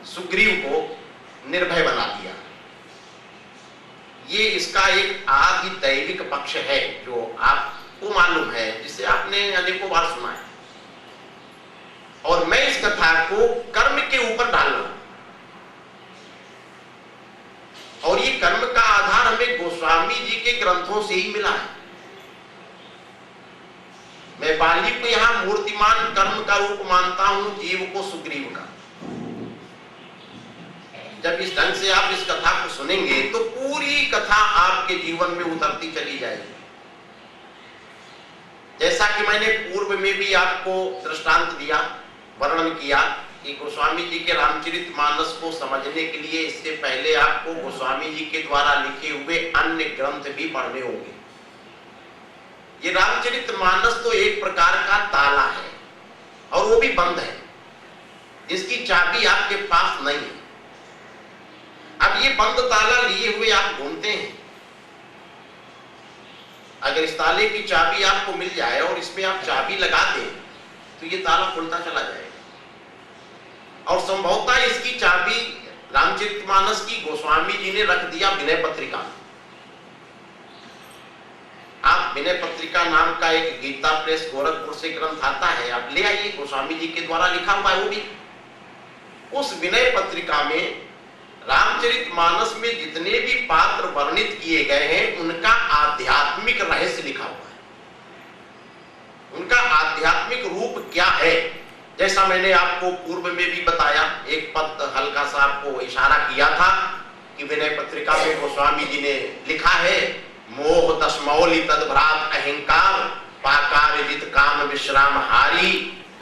सुग्रीव को निर्भय बना दिया। ये इसका एक आदि दैविक पक्ष है जो आपको मालूम है, जिसे आपने अनेकों बार सुना है। और मैं इस कथा को कर्म के ऊपर डाल रहा हूं और ये कर्म का आधार हमें गोस्वामी जी के ग्रंथों से ही मिला है। मैं बाली को यहां मूर्तिमान कर्म का रूप मानता हूं, जीव को सुग्रीव का। जब इस ढंग से आप इस कथा को सुनेंगे तो पूरी कथा आपके जीवन में उतरती चली जाएगी। जैसा कि मैंने पूर्व में भी आपको दृष्टांत दिया, वर्णन किया कि गोस्वामी जी के रामचरितमानस को समझने के लिए इससे पहले आपको गोस्वामी जी के द्वारा लिखे हुए अन्य ग्रंथ भी पढ़ने होंगे। ये रामचरितमानस तो एक प्रकार का ताला है और वो भी बंद है, जिसकी चाबी आपके पास नहीं है। अब ये बंद ताला लिए हुए आप घूमते हैं, अगर इस ताले की चाबी आपको मिल जाए और इसमें आप चाबी लगा दें तो ये ताला खुलता चला जाएगा। और संभवतः इसकी चाबी रामचरितमानस की गोस्वामी जी ने रख दिया विनय पत्रिका में। आप विनय पत्रिका नाम का एक गीता प्रेस गोरखपुर से ग्रंथ आता है, आप ले आइए, गोस्वामी जी के द्वारा लिखा हुआ है वो भी। उस विनय पत्रिका में रामचरितमानस में जितने भी पात्र वर्णित किए गए हैं उनका आध्यात्मिक रहस्य लिखा हुआ है, उनका आध्यात्मिक रूप क्या है। जैसा मैंने आपको पूर्व में भी बताया, एक पद हल्का सा आपको इशारा किया था कि विनय पत्रिका में गोस्वामी जी ने लिखा है, मोह तस्मौलि तद्भ्रात अहंकार पाकार जित काम विश्राम हारी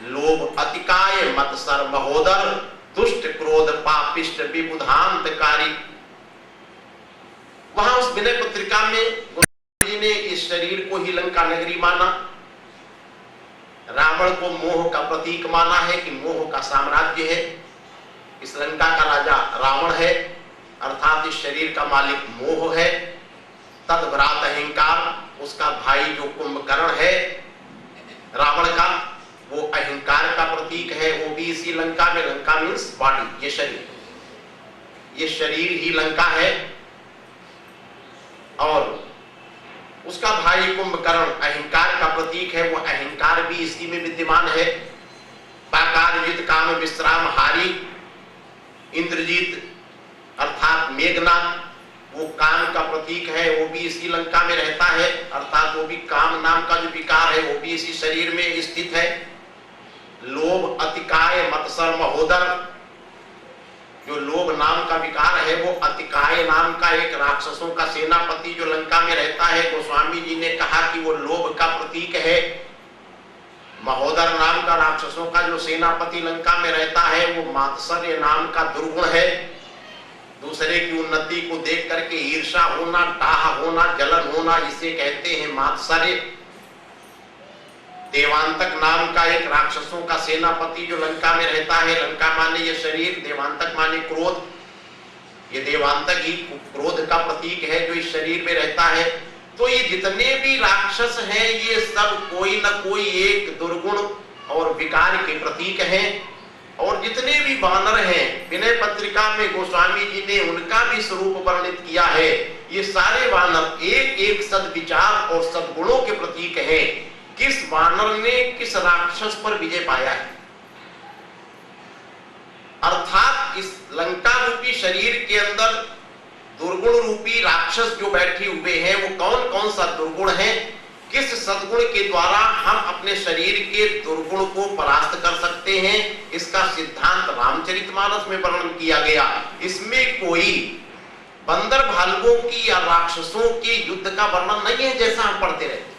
लोभ अतिकाय मत्सर महोदर दुष्ट क्रोध पापिष्ट विबुधांतकारी। वहां उस विनय पत्रिका में गोस्वामी जी ने इस शरीर को ही लंका नगरी माना, रावण को मोह का प्रतीक माना है कि मोह का साम्राज्य है, इस लंका का राजा रावण है, अर्थात इस शरीर का मालिक मोह है। तद्भ्रात अहंकार, उसका भाई जो कुंभकर्ण है रावण का, वो अहंकार का प्रतीक है, वो भी इसी लंका में। लंका मीन्स बॉडी, ये शरीर ही लंका है। और उसका भाई कुंभकर्ण अहंकार का प्रतीक है, वो अहंकार भी इसी में विद्यमान है। पाकारजित काम विश्राम हारी, इंद्रजीत अर्थात मेघनाथ, वो काम का प्रतीक है, वो भी इसी लंका में रहता है, अर्थात वो भी काम नाम का जो विकार है वो भी इसी शरीर में स्थित है। लोभ अतिकाय मत्सर महोदर, जो लोभ नाम का विकार है वो अतिकाय नाम का एक राक्षसों का सेनापति जो लंका में रहता है, गोस्वामी जी ने कहा कि वो लोभ का प्रतीक है। महोदर नाम का राक्षसों का जो सेनापति लंका में रहता है वो मात्सर्य नाम का दुर्गुण है। दूसरे की उन्नति को देख करके ईर्षा होना, डाह होना, जलन होना, इसे कहते हैं मात्सर्य। देवांतक नाम का एक राक्षसों का सेनापति जो लंका में रहता है, लंका माने ये शरीर, देवांतक माने क्रोध, ये देवांतक ही क्रोध का प्रतीक है जो इस शरीर में रहता है। तो ये जितने भी राक्षस हैं ये सब कोई न कोई एक दुर्गुण और विकार के प्रतीक हैं। और जितने भी वानर हैं, विनय पत्रिका में गोस्वामी जी ने उनका भी स्वरूप वर्णित किया है। ये सारे वानर एक एक सद्विचार और सद्गुणों के प्रतीक हैं। किस वानर ने किस राक्षस पर विजय पाया है, अर्थात इस लंका रूपी शरीर के अंदर दुर्गुण रूपी राक्षस जो बैठे हुए हैं वो कौन कौन सा दुर्गुण है, किस सद्गुण के द्वारा हम अपने शरीर के दुर्गुण को परास्त कर सकते हैं, इसका सिद्धांत रामचरितमानस में वर्णन किया गया। इसमें कोई बंदर भालुओं की या राक्षसों के युद्ध का वर्णन नहीं है जैसा हम पढ़ते रहते।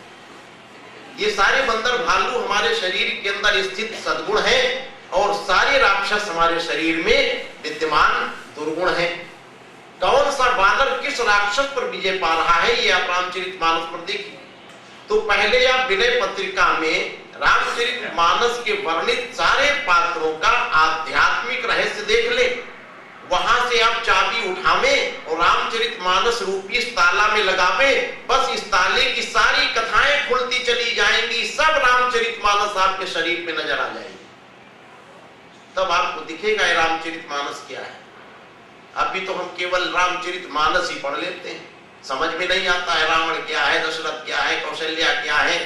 ये सारे बंदर भालू हमारे शरीर के अंदर स्थित सद्गुण है और सारे राक्षस हमारे शरीर में विद्यमान दुर्गुण है। कौन सा वानर किस राक्षस पर विजय पा रहा है ये आप रामचरितमानस पर देखिए। तो पहले आप विनय पत्रिका में रामचरितमानस के वर्णित सारे पात्रों का आध्यात्मिक रहस्य देख ले, वहां से आप चाबी उठावे और रामचरितमानस रूपी इस ताला में लगावे, बस इस ताले की सारी कथाएं खुलती चली जाएंगी, सब रामचरितमानस आपके शरीर पे नजर आ जाएगी। तब आपको दिखेगा ये रामचरितमानस क्या है। अभी तो हम केवल रामचरितमानस ही पढ़ लेते हैं, समझ में नहीं आता है रावण क्या है, दशरथ क्या है, कौशल्या क्या है,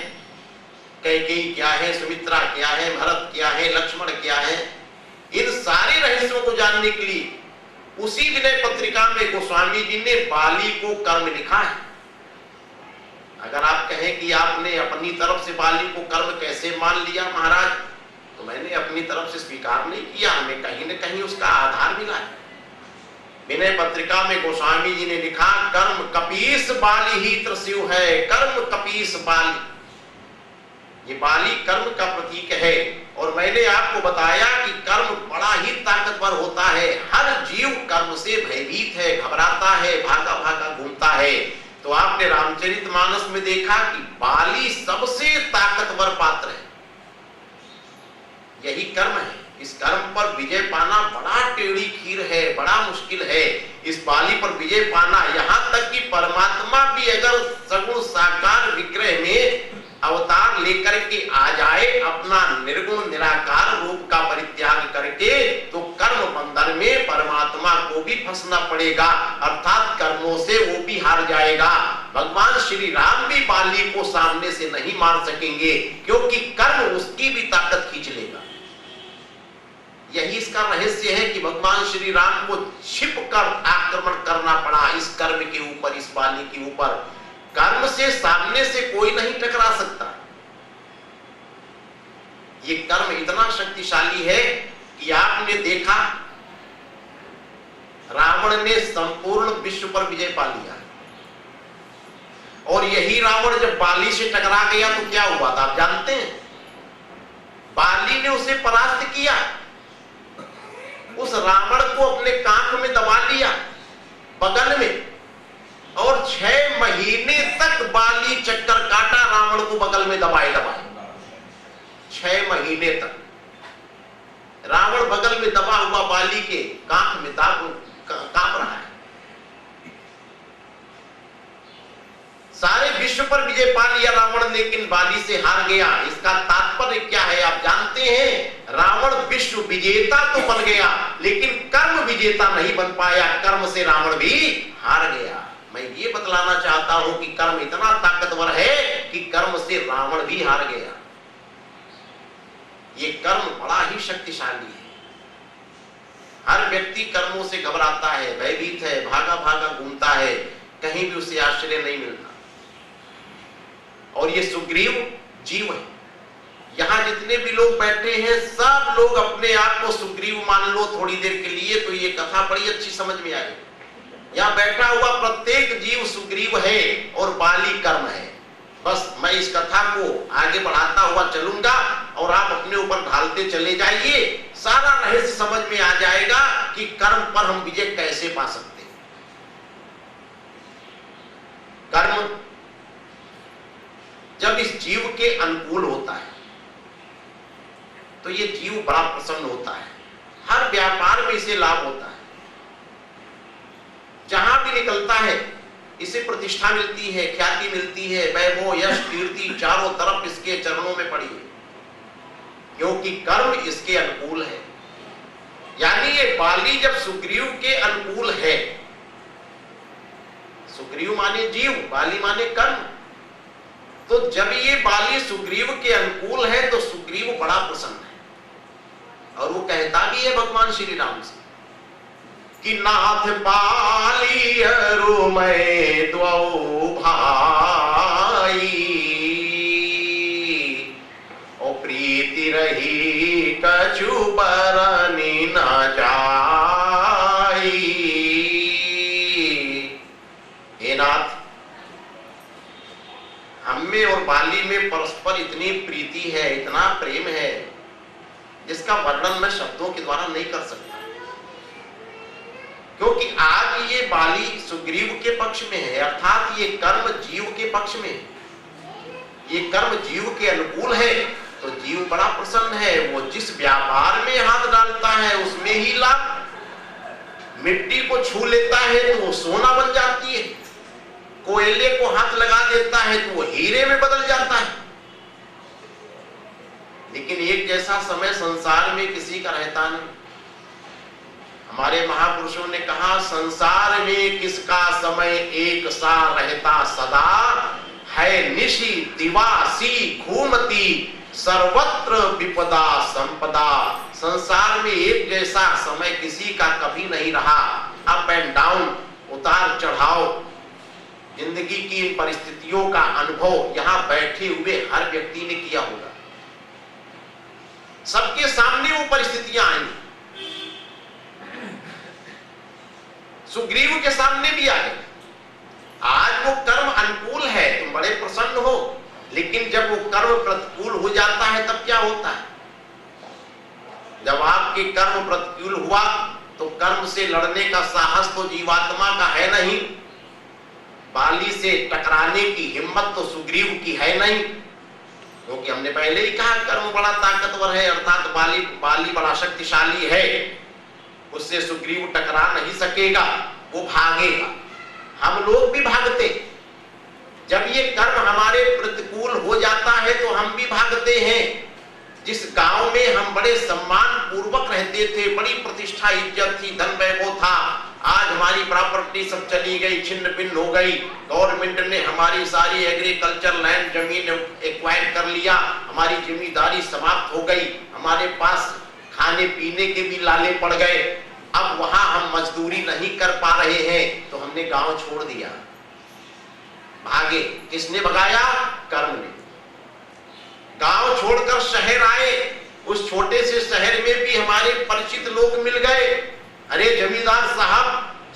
कैकेयी क्या है, सुमित्रा क्या है, भरत क्या है, लक्ष्मण क्या है। इन सारे रहस्यों को जानने के लिए उसी विनय पत्रिका में गोस्वामी जी ने बाली को कर्म लिखा है। अगर आप कहें कि आपने अपनी तरफ से बाली को कर्म कैसे मान लिया महाराज, तो मैंने अपनी तरफ से स्वीकार नहीं किया, हमें कहीं न कहीं उसका आधार मिला है। विनय पत्रिका में गोस्वामी जी ने लिखा, कर्म कपीस बाली ही त्रस्यु है, कर्म कपीस बाली। ये बाली कर्म का प्रतीक है। और मैंने आपको बताया कि कर्म बड़ा ही ताकतवर होता है। हर जीव कर्म से भयभीत है, घबराता है, भागा भागा घूमता है। तो आपने रामचरितमानस में देखा कि बाली सबसे ताकतवर पात्र है। यही कर्म है। इस कर्म पर विजय पाना बड़ा टेढ़ी खीर है, बड़ा मुश्किल है। इस बाली पर विजय पाना, यहाँ तक कि परमात्मा भी अगर सगुण साकार विग्रह में अवतार लेकर के आ जाए, अपना निर्गुण निराकार रूप का परित्याग करके, तो कर्म बंधन में परमात्मा को भी फंसना पड़ेगा, अर्थात कर्मों से वो भी हार जाएगा। भगवान श्री राम भी बाली को सामने से नहीं मार सकेंगे, क्योंकि कर्म उसकी भी ताकत खींच लेगा। यही इसका रहस्य है कि भगवान श्री राम को छिप कर आक्रमण करना पड़ा इस कर्म के ऊपर, इस बाली के ऊपर। कर्म से सामने से कोई नहीं टकरा सकता। ये कर्म इतना शक्तिशाली है कि आपने देखा रावण ने संपूर्ण विश्व पर विजय पा लिया, और यही रावण जब बाली से टकरा गया तो क्या हुआ था आप जानते हैं? बाली ने उसे परास्त किया, उस रावण को अपने कांख में दबा लिया, बगल में, और 6 महीने तक बाली चक्कर काटा रावण को बगल में दबाए दबाए। 6 महीने तक रावण बगल में दबा हुआ बाली के कांख में कांप रहा है। सारे विश्व पर विजय पा लिया रावण, लेकिन बाली से हार गया। इसका तात्पर्य क्या है आप जानते हैं? रावण विश्व विजेता तो बन गया, लेकिन कर्म विजेता नहीं बन पाया। कर्म से रावण भी हार गया। मैं ये बतलाना चाहता हूं कि कर्म इतना ताकतवर है कि कर्म से रावण भी हार गया। ये कर्म बड़ा ही शक्तिशाली है। हर व्यक्ति कर्मों से घबराता है, भयभीत है, भागा भागा घूमता है, कहीं भी उसे आश्रय नहीं मिलता। और ये सुग्रीव जीव है, यहाँ जितने भी लोग बैठे हैं सब लोग अपने आप को सुग्रीव मान लो थोड़ी देर के लिए, तो ये कथा बड़ी अच्छी समझ में आई। यहाँ बैठा हुआ प्रत्येक जीव सुग्रीव है और बाली कर्म है। बस मैं इस कथा को आगे बढ़ाता हुआ चलूंगा और आप अपने ऊपर ढालते चले जाइए, सारा रहस्य समझ में आ जाएगा कि कर्म पर हम विजय कैसे पा सकते हैं। कर्म जब इस जीव के अनुकूल होता है तो ये जीव बड़ा प्रसन्न होता है, हर व्यापार में इसे लाभ होता है, जहां भी निकलता है इसे प्रतिष्ठा मिलती है, ख्याति मिलती है, वैभव यश कीर्ति चारों तरफ इसके चरणों में पड़ी है, क्योंकि कर्म इसके अनुकूल है। यानी ये बाली जब सुग्रीव के अनुकूल है, सुग्रीव माने जीव, बाली माने कर्म, तो जब ये बाली सुग्रीव के अनुकूल है तो सुग्रीव बड़ा प्रसन्न है। और वो कहता भी है भगवान श्री राम से कि नाथ बाली अरु मैं द्वौ भाई, ओ प्रीति रही कछु बरनी न जाई। हे नाथ, हमें और बाली में परस्पर इतनी प्रीति है, इतना प्रेम है, जिसका वर्णन मैं शब्दों के द्वारा नहीं कर सकता। क्योंकि आज ये बाली सुग्रीव के पक्ष में है, अर्थात ये कर्म जीव के पक्ष में, ये कर्म जीव के अनुकूल है, तो जीव बड़ा प्रसन्न है। वो जिस व्यापार में हाथ डालता है उसमें ही लाभ। मिट्टी को छू लेता है तो वो सोना बन जाती है, कोयले को हाथ लगा देता है तो वो हीरे में बदल जाता है। लेकिन एक जैसा समय संसार में किसी का रहता नहीं। हमारे महापुरुषों ने कहा, संसार में किसका समय एक सा रहता सदा, है निशि दिवासी घूमती सर्वत्र विपदा संपदा। संसार में एक जैसा समय किसी का कभी नहीं रहा। अप एंड डाउन, उतार चढ़ाव, जिंदगी की इन परिस्थितियों का अनुभव यहाँ बैठे हुए हर व्यक्ति ने किया होगा। सबके सामने वो परिस्थितियां आई, सुग्रीव के सामने भी आ गए। आज वो कर्म अनुकूल है, तुम बड़े प्रसन्न हो, लेकिन जब वो कर्म प्रतिकूल हो जाता है तब क्या होता है? जब आपके कर्म प्रतिकूल हुआ तो कर्म से लड़ने का साहस तो जीवात्मा का है नहीं, बाली से टकराने की हिम्मत तो सुग्रीव की है नहीं, क्योंकि हमने पहले ही कहा कर्म बड़ा ताकतवर है, अर्थात बाली बड़ा शक्तिशाली है, उससे सुग्रीव टकरा नहीं सकेगा, वो भागेगा। हम लोग भी भागते, जब ये कर्म हमारे प्रतिकूल हो जाता है तो हम भी भागते हैं। जिस गांव में हम बड़े सम्मान पूर्वक रहते थे, बड़ी प्रतिष्ठा इज्जत थी, धन वैभव था, आज हमारी प्रॉपर्टी सब चली गई, छिन्न भिन्न हो गई। गवर्नमेंट ने हमारी सारी एग्रीकल्चर लैंड जमीन एक्वायर कर लिया, हमारी जिम्मेदारी समाप्त हो गई, हमारे पास खाने पीने के भी लाले पड़ गए। अब वहां हम मजदूरी नहीं कर पा रहे हैं तो हमने गांव छोड़ दिया, भागे। किसने भगाया? कर्म ने। गांव छोड़कर शहर आए, उस छोटे से शहर में भी हमारे परिचित लोग मिल गए। अरे जमींदार साहब,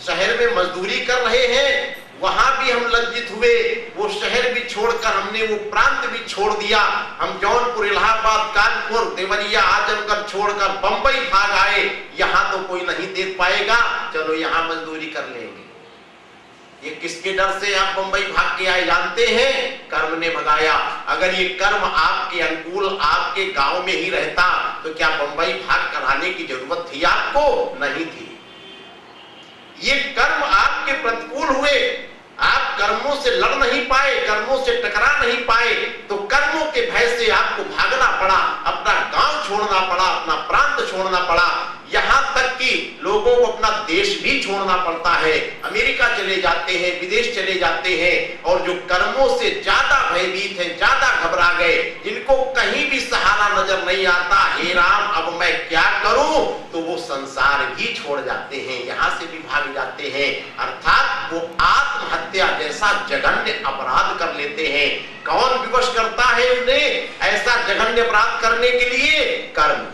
शहर में मजदूरी कर रहे हैं, वहां भी हम लज्जित हुए। वो शहर भी छोड़कर हमने वो प्रांत भी छोड़ दिया। हम जौनपुर, इलाहाबाद, कानपुर, देवरिया, आजमगढ़ छोड़कर बंबई भाग आए। यहाँ तो कोई नहीं देख पाएगा, चलो यहाँ मजदूरी कर लेंगे। ये किसके डर से आप बंबई भाग के आए जानते हैं? कर्म ने भगाया। अगर ये कर्म आपके अनुकूल आपके गांव में ही रहता तो क्या बंबई भाग कर आने की जरूरत थी आपको? नहीं थी। ये कर्म आपके प्रतिकूल हुए, आप कर्मों से लड़ नहीं पाए, कर्मों से टकरा नहीं पाए, तो कर्मों के भय से आपको भागना पड़ा, अपना गांव छोड़ना पड़ा, अपना प्रांत छोड़ना पड़ा। यहां तक कि लोगों को अपना देश भी छोड़ना पड़ता है, अमेरिका चले जाते हैं, विदेश चले जाते हैं। और जो कर्मों से ज्यादा भयभीत है, ज्यादा घबरा गए, जिनको कहीं भी सहारा नजर नहीं आता, हे राम अब मैं क्या करूं, तो वो संसार भी छोड़ जाते हैं, यहां से भी भाग जाते हैं। अर्थात वो आत्महत्या जैसा जघन्य अपराध कर लेते हैं। कौन विवश करता है उन्हें ऐसा जघन्य अपराध करने के लिए? कर्म।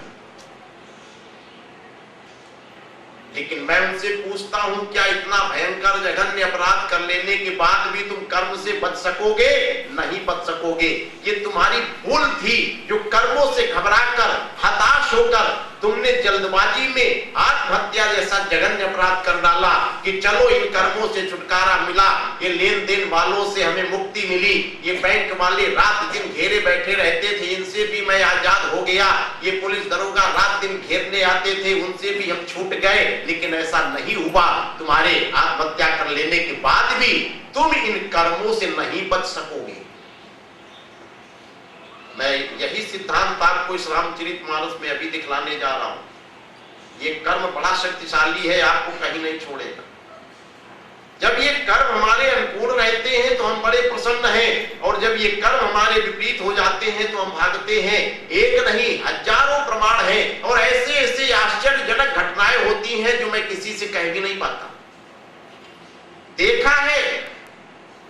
लेकिन मैं उनसे पूछता हूं, क्या इतना भयंकर जघन्य अपराध कर लेने के बाद भी तुम कर्म से बच सकोगे? नहीं बच सकोगे। ये तुम्हारी भूल थी, जो कर्मों से घबराकर, हताश होकर तुमने जल्दबाजी में आत्महत्या जैसा जघन्य अपराध कर डाला कि चलो इन कर्मों से छुटकारा मिला, ये लेन देन वालों से हमें मुक्ति मिली, ये बैंक वाले रात दिन घेरे बैठे रहते थे, इनसे भी मैं आजाद हो गया, ये पुलिस दरोगा रात दिन घेरने आते थे, उनसे भी हम छूट गए। लेकिन ऐसा नहीं हुआ। तुम्हारे आत्महत्या कर लेने के बाद भी तुम इन कर्मों से नहीं बच सकोगे। मैं यही सिद्धांत आपको इस रामचरितमानस में अभी दिखलाने जा रहा हूं। ये कर्म बड़ा शक्तिशाली है, आपको कहीं नहीं छोड़ेगा। जब ये कर्म हमारे अनुकूल रहते हैं तो हम बड़े प्रसन्न हैं, और जब ये कर्म हमारे विपरीत हो जाते हैं तो हम भागते हैं। एक नहीं हजारों प्रमाण हैं, और ऐसे ऐसे आश्चर्यजनक घटनाएं होती हैं जो मैं किसी से कह भी नहीं पाता। देखा है,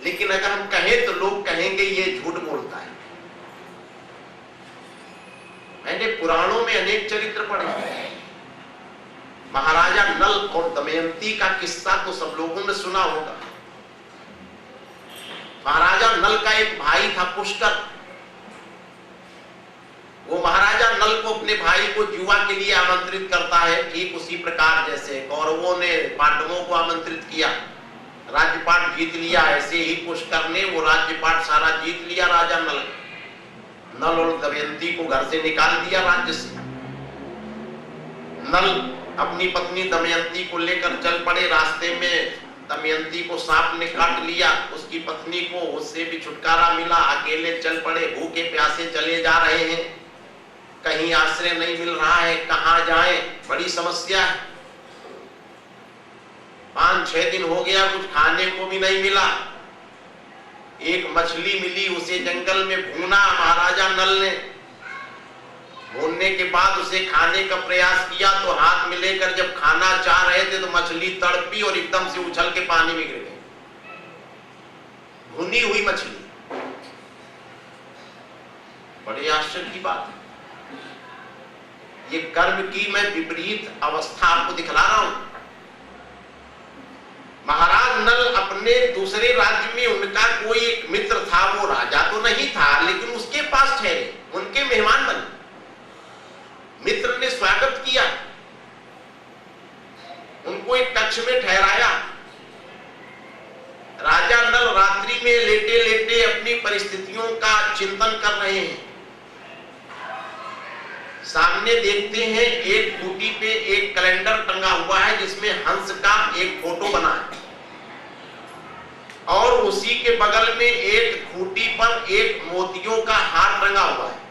लेकिन अगर हम कहें तो लोग कहेंगे ये झूठ बोलता है। मैंने पुराणों में अनेक चरित्र पढ़े हैं। महाराजा नल और दमयंती का किस्सा तो सब लोगों ने सुना होगा। महाराजा नल का एक भाई था पुष्कर। वो महाराजा नल को अपने भाई को जुआ के लिए आमंत्रित करता है, ठीक उसी प्रकार जैसे कौरवों ने पांडवों को आमंत्रित किया, राज्यपाट जीत लिया, ऐसे ही पुष्कर ने वो राज्यपाट सारा जीत लिया। राजा नल और दमयंती को घर से निकाल दिया राज्य से। नल अपनी पत्नी दमयंती को लेकर चल पड़े। रास्ते में दमयंती को सांप ने काट लिया, उसकी पत्नी को उससे भी छुटकारा मिला। अकेले चल पड़े, भूखे प्यासे चले जा रहे हैं, कहीं आश्रय नहीं मिल रहा है, कहां जाएं, बड़ी समस्या है। 5-6 दिन हो गया, कुछ खाने को भी नहीं मिला। एक मछली मिली, उसे जंगल में भूना महाराजा नल ने। भूनने के बाद उसे खाने का प्रयास किया तो हाथ में लेकर जब खाना चाह रहे थे तो मछली तड़पी और एकदम से उछल के पानी में गिर गई। भुनी हुई मछली। बड़े आश्चर्य की बात है। ये कर्म की मैं विपरीत अवस्था आपको दिखला रहा हूं। महाराज नल अपने दूसरे राज्य में, उनका कोई एक मित्र था, वो राजा तो नहीं था लेकिन उसके पास ठहरे, उनके मेहमान बने। मित्र ने स्वागत किया, उनको एक कक्ष में ठहराया। राजा नल रात्रि में लेटे लेटे अपनी परिस्थितियों का चिंतन कर रहे हैं। सामने देखते हैं एक खूंटी पे एक कैलेंडर टंगा हुआ है जिसमें हंस का एक फोटो बना है, और उसी के बगल में एक खूंटी पर एक मोतियों का हार टंगा हुआ है।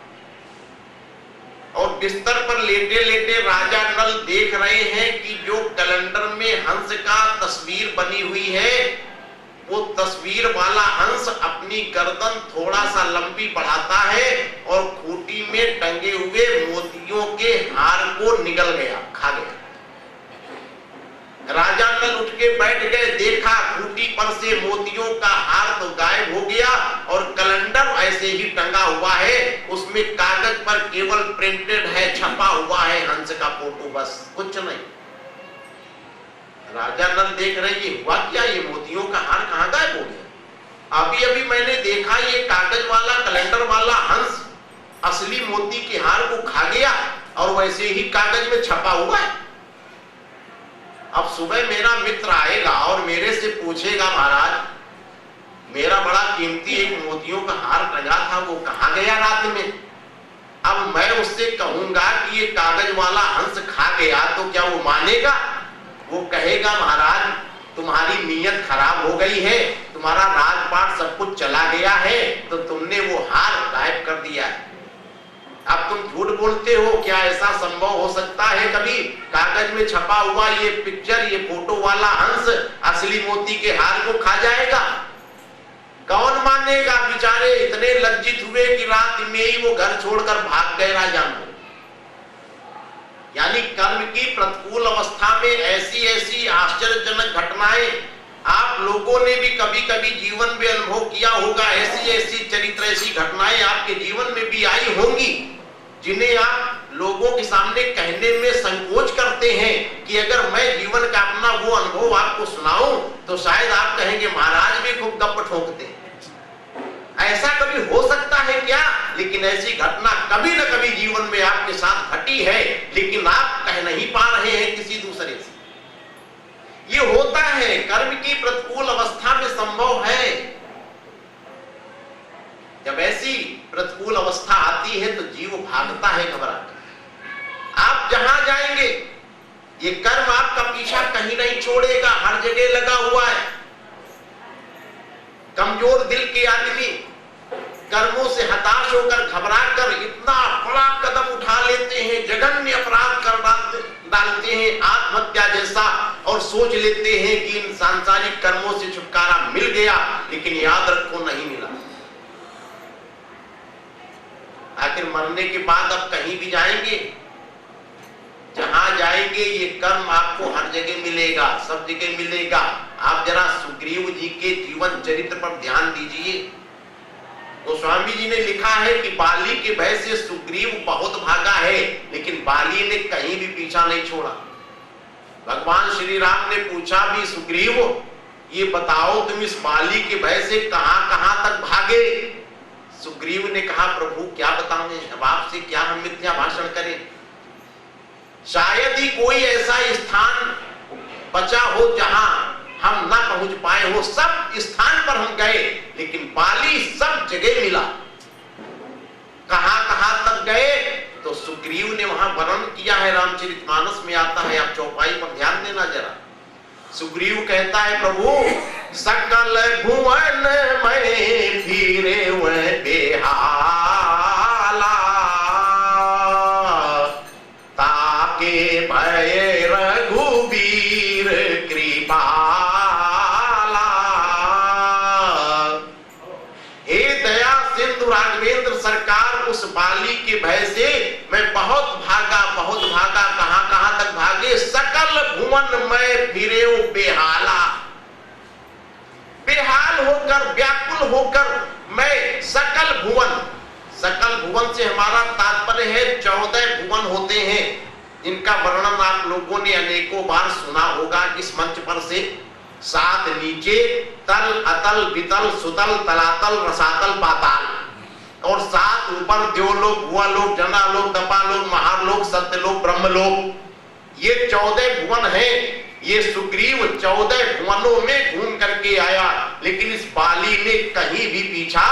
और बिस्तर पर लेटे लेटे राजा नल देख रहे हैं कि जो कैलेंडर में हंस का तस्वीर बनी हुई है, वो तस्वीर वाला हंस अपनी गर्दन थोड़ा सा लंबी बढ़ाता है और खूंटी में टंगे हुए मोतियों के हार को निगल गया, खा गया। राजा नल उठ के बैठ गए, देखा खूंटी पर से मोतियों का हार तो गायब हो गया और कैलेंडर ऐसे ही टंगा हुआ है, उसमें कागज पर केवल प्रिंटेड है, छपा हुआ है हंस का फोटो, बस कुछ नहीं। राजा नल देख रहे ये हुआ क्या, ये मोतियों का हार कहां गायब हो गया? अभी अभी मैंने देखा ये कागज वाला कैलेंडर वाला हंस असली मोती के हार को खा गया और वैसे ही कागज में छपा हुआ है। अब सुबह मेरा मित्र आएगा और मेरे से पूछेगा, महाराज मेरा बड़ा कीमती एक मोतियों का हार टंगा था, वो कहां गया रात में? अब मैं उससे कहूंगा कि ये कागज वाला हंस खा गया तो क्या वो मानेगा? वो कहेगा, महाराज तुम्हारी नीयत खराब हो गई है, तुम्हारा राजपाट सब कुछ चला गया है, तो तुमने वो हार गायब कर दिया है। अब तुम झूठ बोलते हो, क्या ऐसा संभव हो सकता है कभी? कागज में छपा हुआ ये पिक्चर, ये फोटो वाला हंस असली मोती के हार को खा जाएगा? कौन मानेगा? बेचारे इतने लज्जित हुए कि रात में ही वो घर छोड़कर भाग गए राजा। यानी कर्म की प्रतिकूल अवस्था में ऐसी ऐसी आश्चर्यजनक घटनाएं आप लोगों ने भी कभी कभी जीवन में अनुभव किया होगा, ऐसी ऐसी चरित्र, ऐसी घटनाएं आपके जीवन में भी आई होंगी जिन्हें आप लोगों के सामने कहने में संकोच करते हैं कि अगर मैं जीवन का अपना वो अनुभव आपको सुनाऊं तो शायद आप कहेंगे महाराज भी खूब गप्प ठोकते हैं। ऐसा कभी हो सकता है क्या? लेकिन ऐसी घटना कभी न कभी जीवन में आपके साथ घटी है, लेकिन आप कह नहीं पा रहे हैं किसी दूसरे से। ये होता है, कर्म की प्रतिकूल अवस्था में संभव है। जब ऐसी प्रतिकूल अवस्था आती है तो जीव भागता है घबराकर। आप जहां जाएंगे ये कर्म आपका पीछा कहीं नहीं छोड़ेगा, हर जगह लगा हुआ है। कमजोर दिल के आदमी कर्मों से हताश होकर घबराकर इतना बड़ा कदम उठा लेते हैं, जघन्य अपराध कर डालते हैं आत्महत्या जैसा, और सोच लेते हैं कि इन सांसारिक कर्मों से छुटकारा मिल गया, लेकिन याद रखो नहीं मिला। आखिर मरने के बाद अब कहीं भी जाएंगे, जहां जाएंगे ये कर्म आपको हर जगह मिलेगा, सब जगह मिलेगा। आप जरा सुग्रीव जी के जीवन चरित्र पर ध्यान दीजिए। तो स्वामी जी ने लिखा है कि बाली के भय से सुग्रीव बहुत भागा है, लेकिन बाली ने कहीं भी पीछा नहीं छोड़ा। भगवान श्री राम ने पूछा भी, सुग्रीव ये बताओ तुम इस बाली के भय से कहां कहां तक भागे? सुग्रीव ने कहा, प्रभु क्या बताएं, अब आपसे क्या हम मिथ्या भाषण करें। शायद ही कोई ऐसा स्थान बचा हो जहां हम ना पहुंच पाए हो। सब स्थान पर हम गए, लेकिन बाली सब जगह मिला। कहां कहां तक गए तो सुग्रीव ने वहां वर्णन किया है, रामचरितमानस में आता है, आप चौपाई पर ध्यान देना जरा। सुग्रीव कहता है, प्रभु सकल भुवन में फिरे वह बेहाला, ताके भय रघुवीर कृपाला। हे दया सिंधु राघवेंद्र सरकार, उस बाली के भय से मैं बहुत भागा, बहुत भागा। कहां कहां तक भागे? सकल भुवन में फिरे बेहाला। बेहाल होकर, व्याकुल होकर मैं सकल भुवन, सकल भुवन से हमारा तात्पर्य है 14 भुवन होते हैं, जिनका वर्णन आप लोगों ने अनेकों बार सुना होगा इस मंच पर से। 7 नीचे, तल, अतल, वितल, सुतल, तलातल, रसातल, पाताल, और 7 ऊपर, देवलोक, भुवलोक, जनालोक, तपालोक, महालोक, सत्यलोक, ब्रह्मलोक। ये 14 भुवन हैं। ये सुग्रीव 14 भुवनों में घूम करके आया, लेकिन इस बाली ने कहीं भी पीछा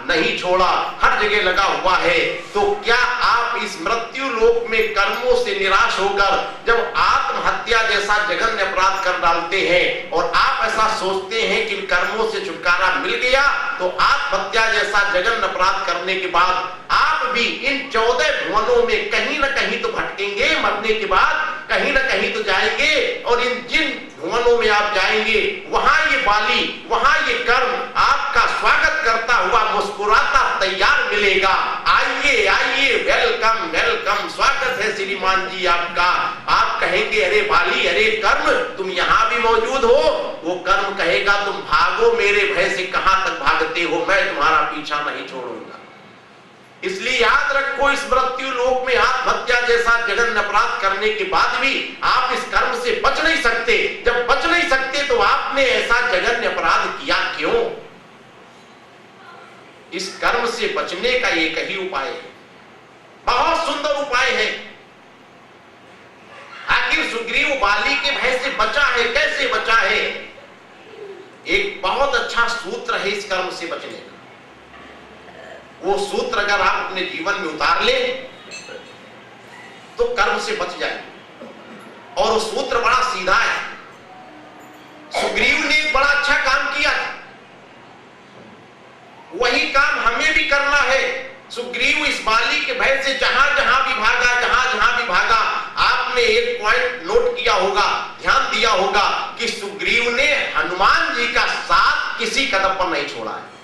नहीं छोड़ा, हर जगह लगा हुआ है। तो क्या आप इस मृत्यु लोक में कर्मों से निराश होकर जब आत्महत्या जैसा जघन्य अपराध कर डालते हैं और आप ऐसा सोचते हैं कि इन कर्मों से छुटकारा मिल गया, तो आत्महत्या जैसा जघन्य अपराध करने के बाद आप भी इन 14 भुवनों में कहीं ना कहीं तो भटकेंगे, मरने के बाद कहीं ना कहीं तो जाएंगे, और इन जिन भुवनों में आप जाएंगे वहां ये बाली, वहां ये कर्म आपका स्वागत करता हुआ मुस्कुराता तैयार मिलेगा। आइए आइए, वेलकम वेलकम, स्वागत है श्रीमान जी आपका। आप कहेंगे, अरे बाली, अरे कर्म, तुम यहाँ भी मौजूद हो। वो कर्म कहेगा, तुम भागो मेरे भय से, कहां तक भागते हो, मैं तुम्हारा पीछा नहीं छोड़ूंगा। इसलिए याद रखो, इस मृत्यु लोक में आत्महत्या जैसा जघन्य अपराध करने के बाद भी आप इस कर्म से बच नहीं सकते। जब बच नहीं सकते तो आपने ऐसा जघन्य अपराध किया क्यों? इस कर्म से बचने का एक ही उपाय है, बहुत सुंदर उपाय है। आखिर सुग्रीव बाली के भय से बचा है, कैसे बचा है? एक बहुत अच्छा सूत्र है इस कर्म से बचने का। वो सूत्र अगर आप अपने जीवन में उतार ले तो कर्म से बच जाएंगे। और वो सूत्र बड़ा सीधा है। सुग्रीव ने एक बड़ा अच्छा काम किया था, वही काम हमें भी करना है। सुग्रीव इस बाली के भय से जहां जहां भी भागा, जहां जहां भी भागा, आपने एक पॉइंट नोट किया होगा, ध्यान दिया होगा कि सुग्रीव ने हनुमान जी का साथ किसी कदम पर नहीं छोड़ा है।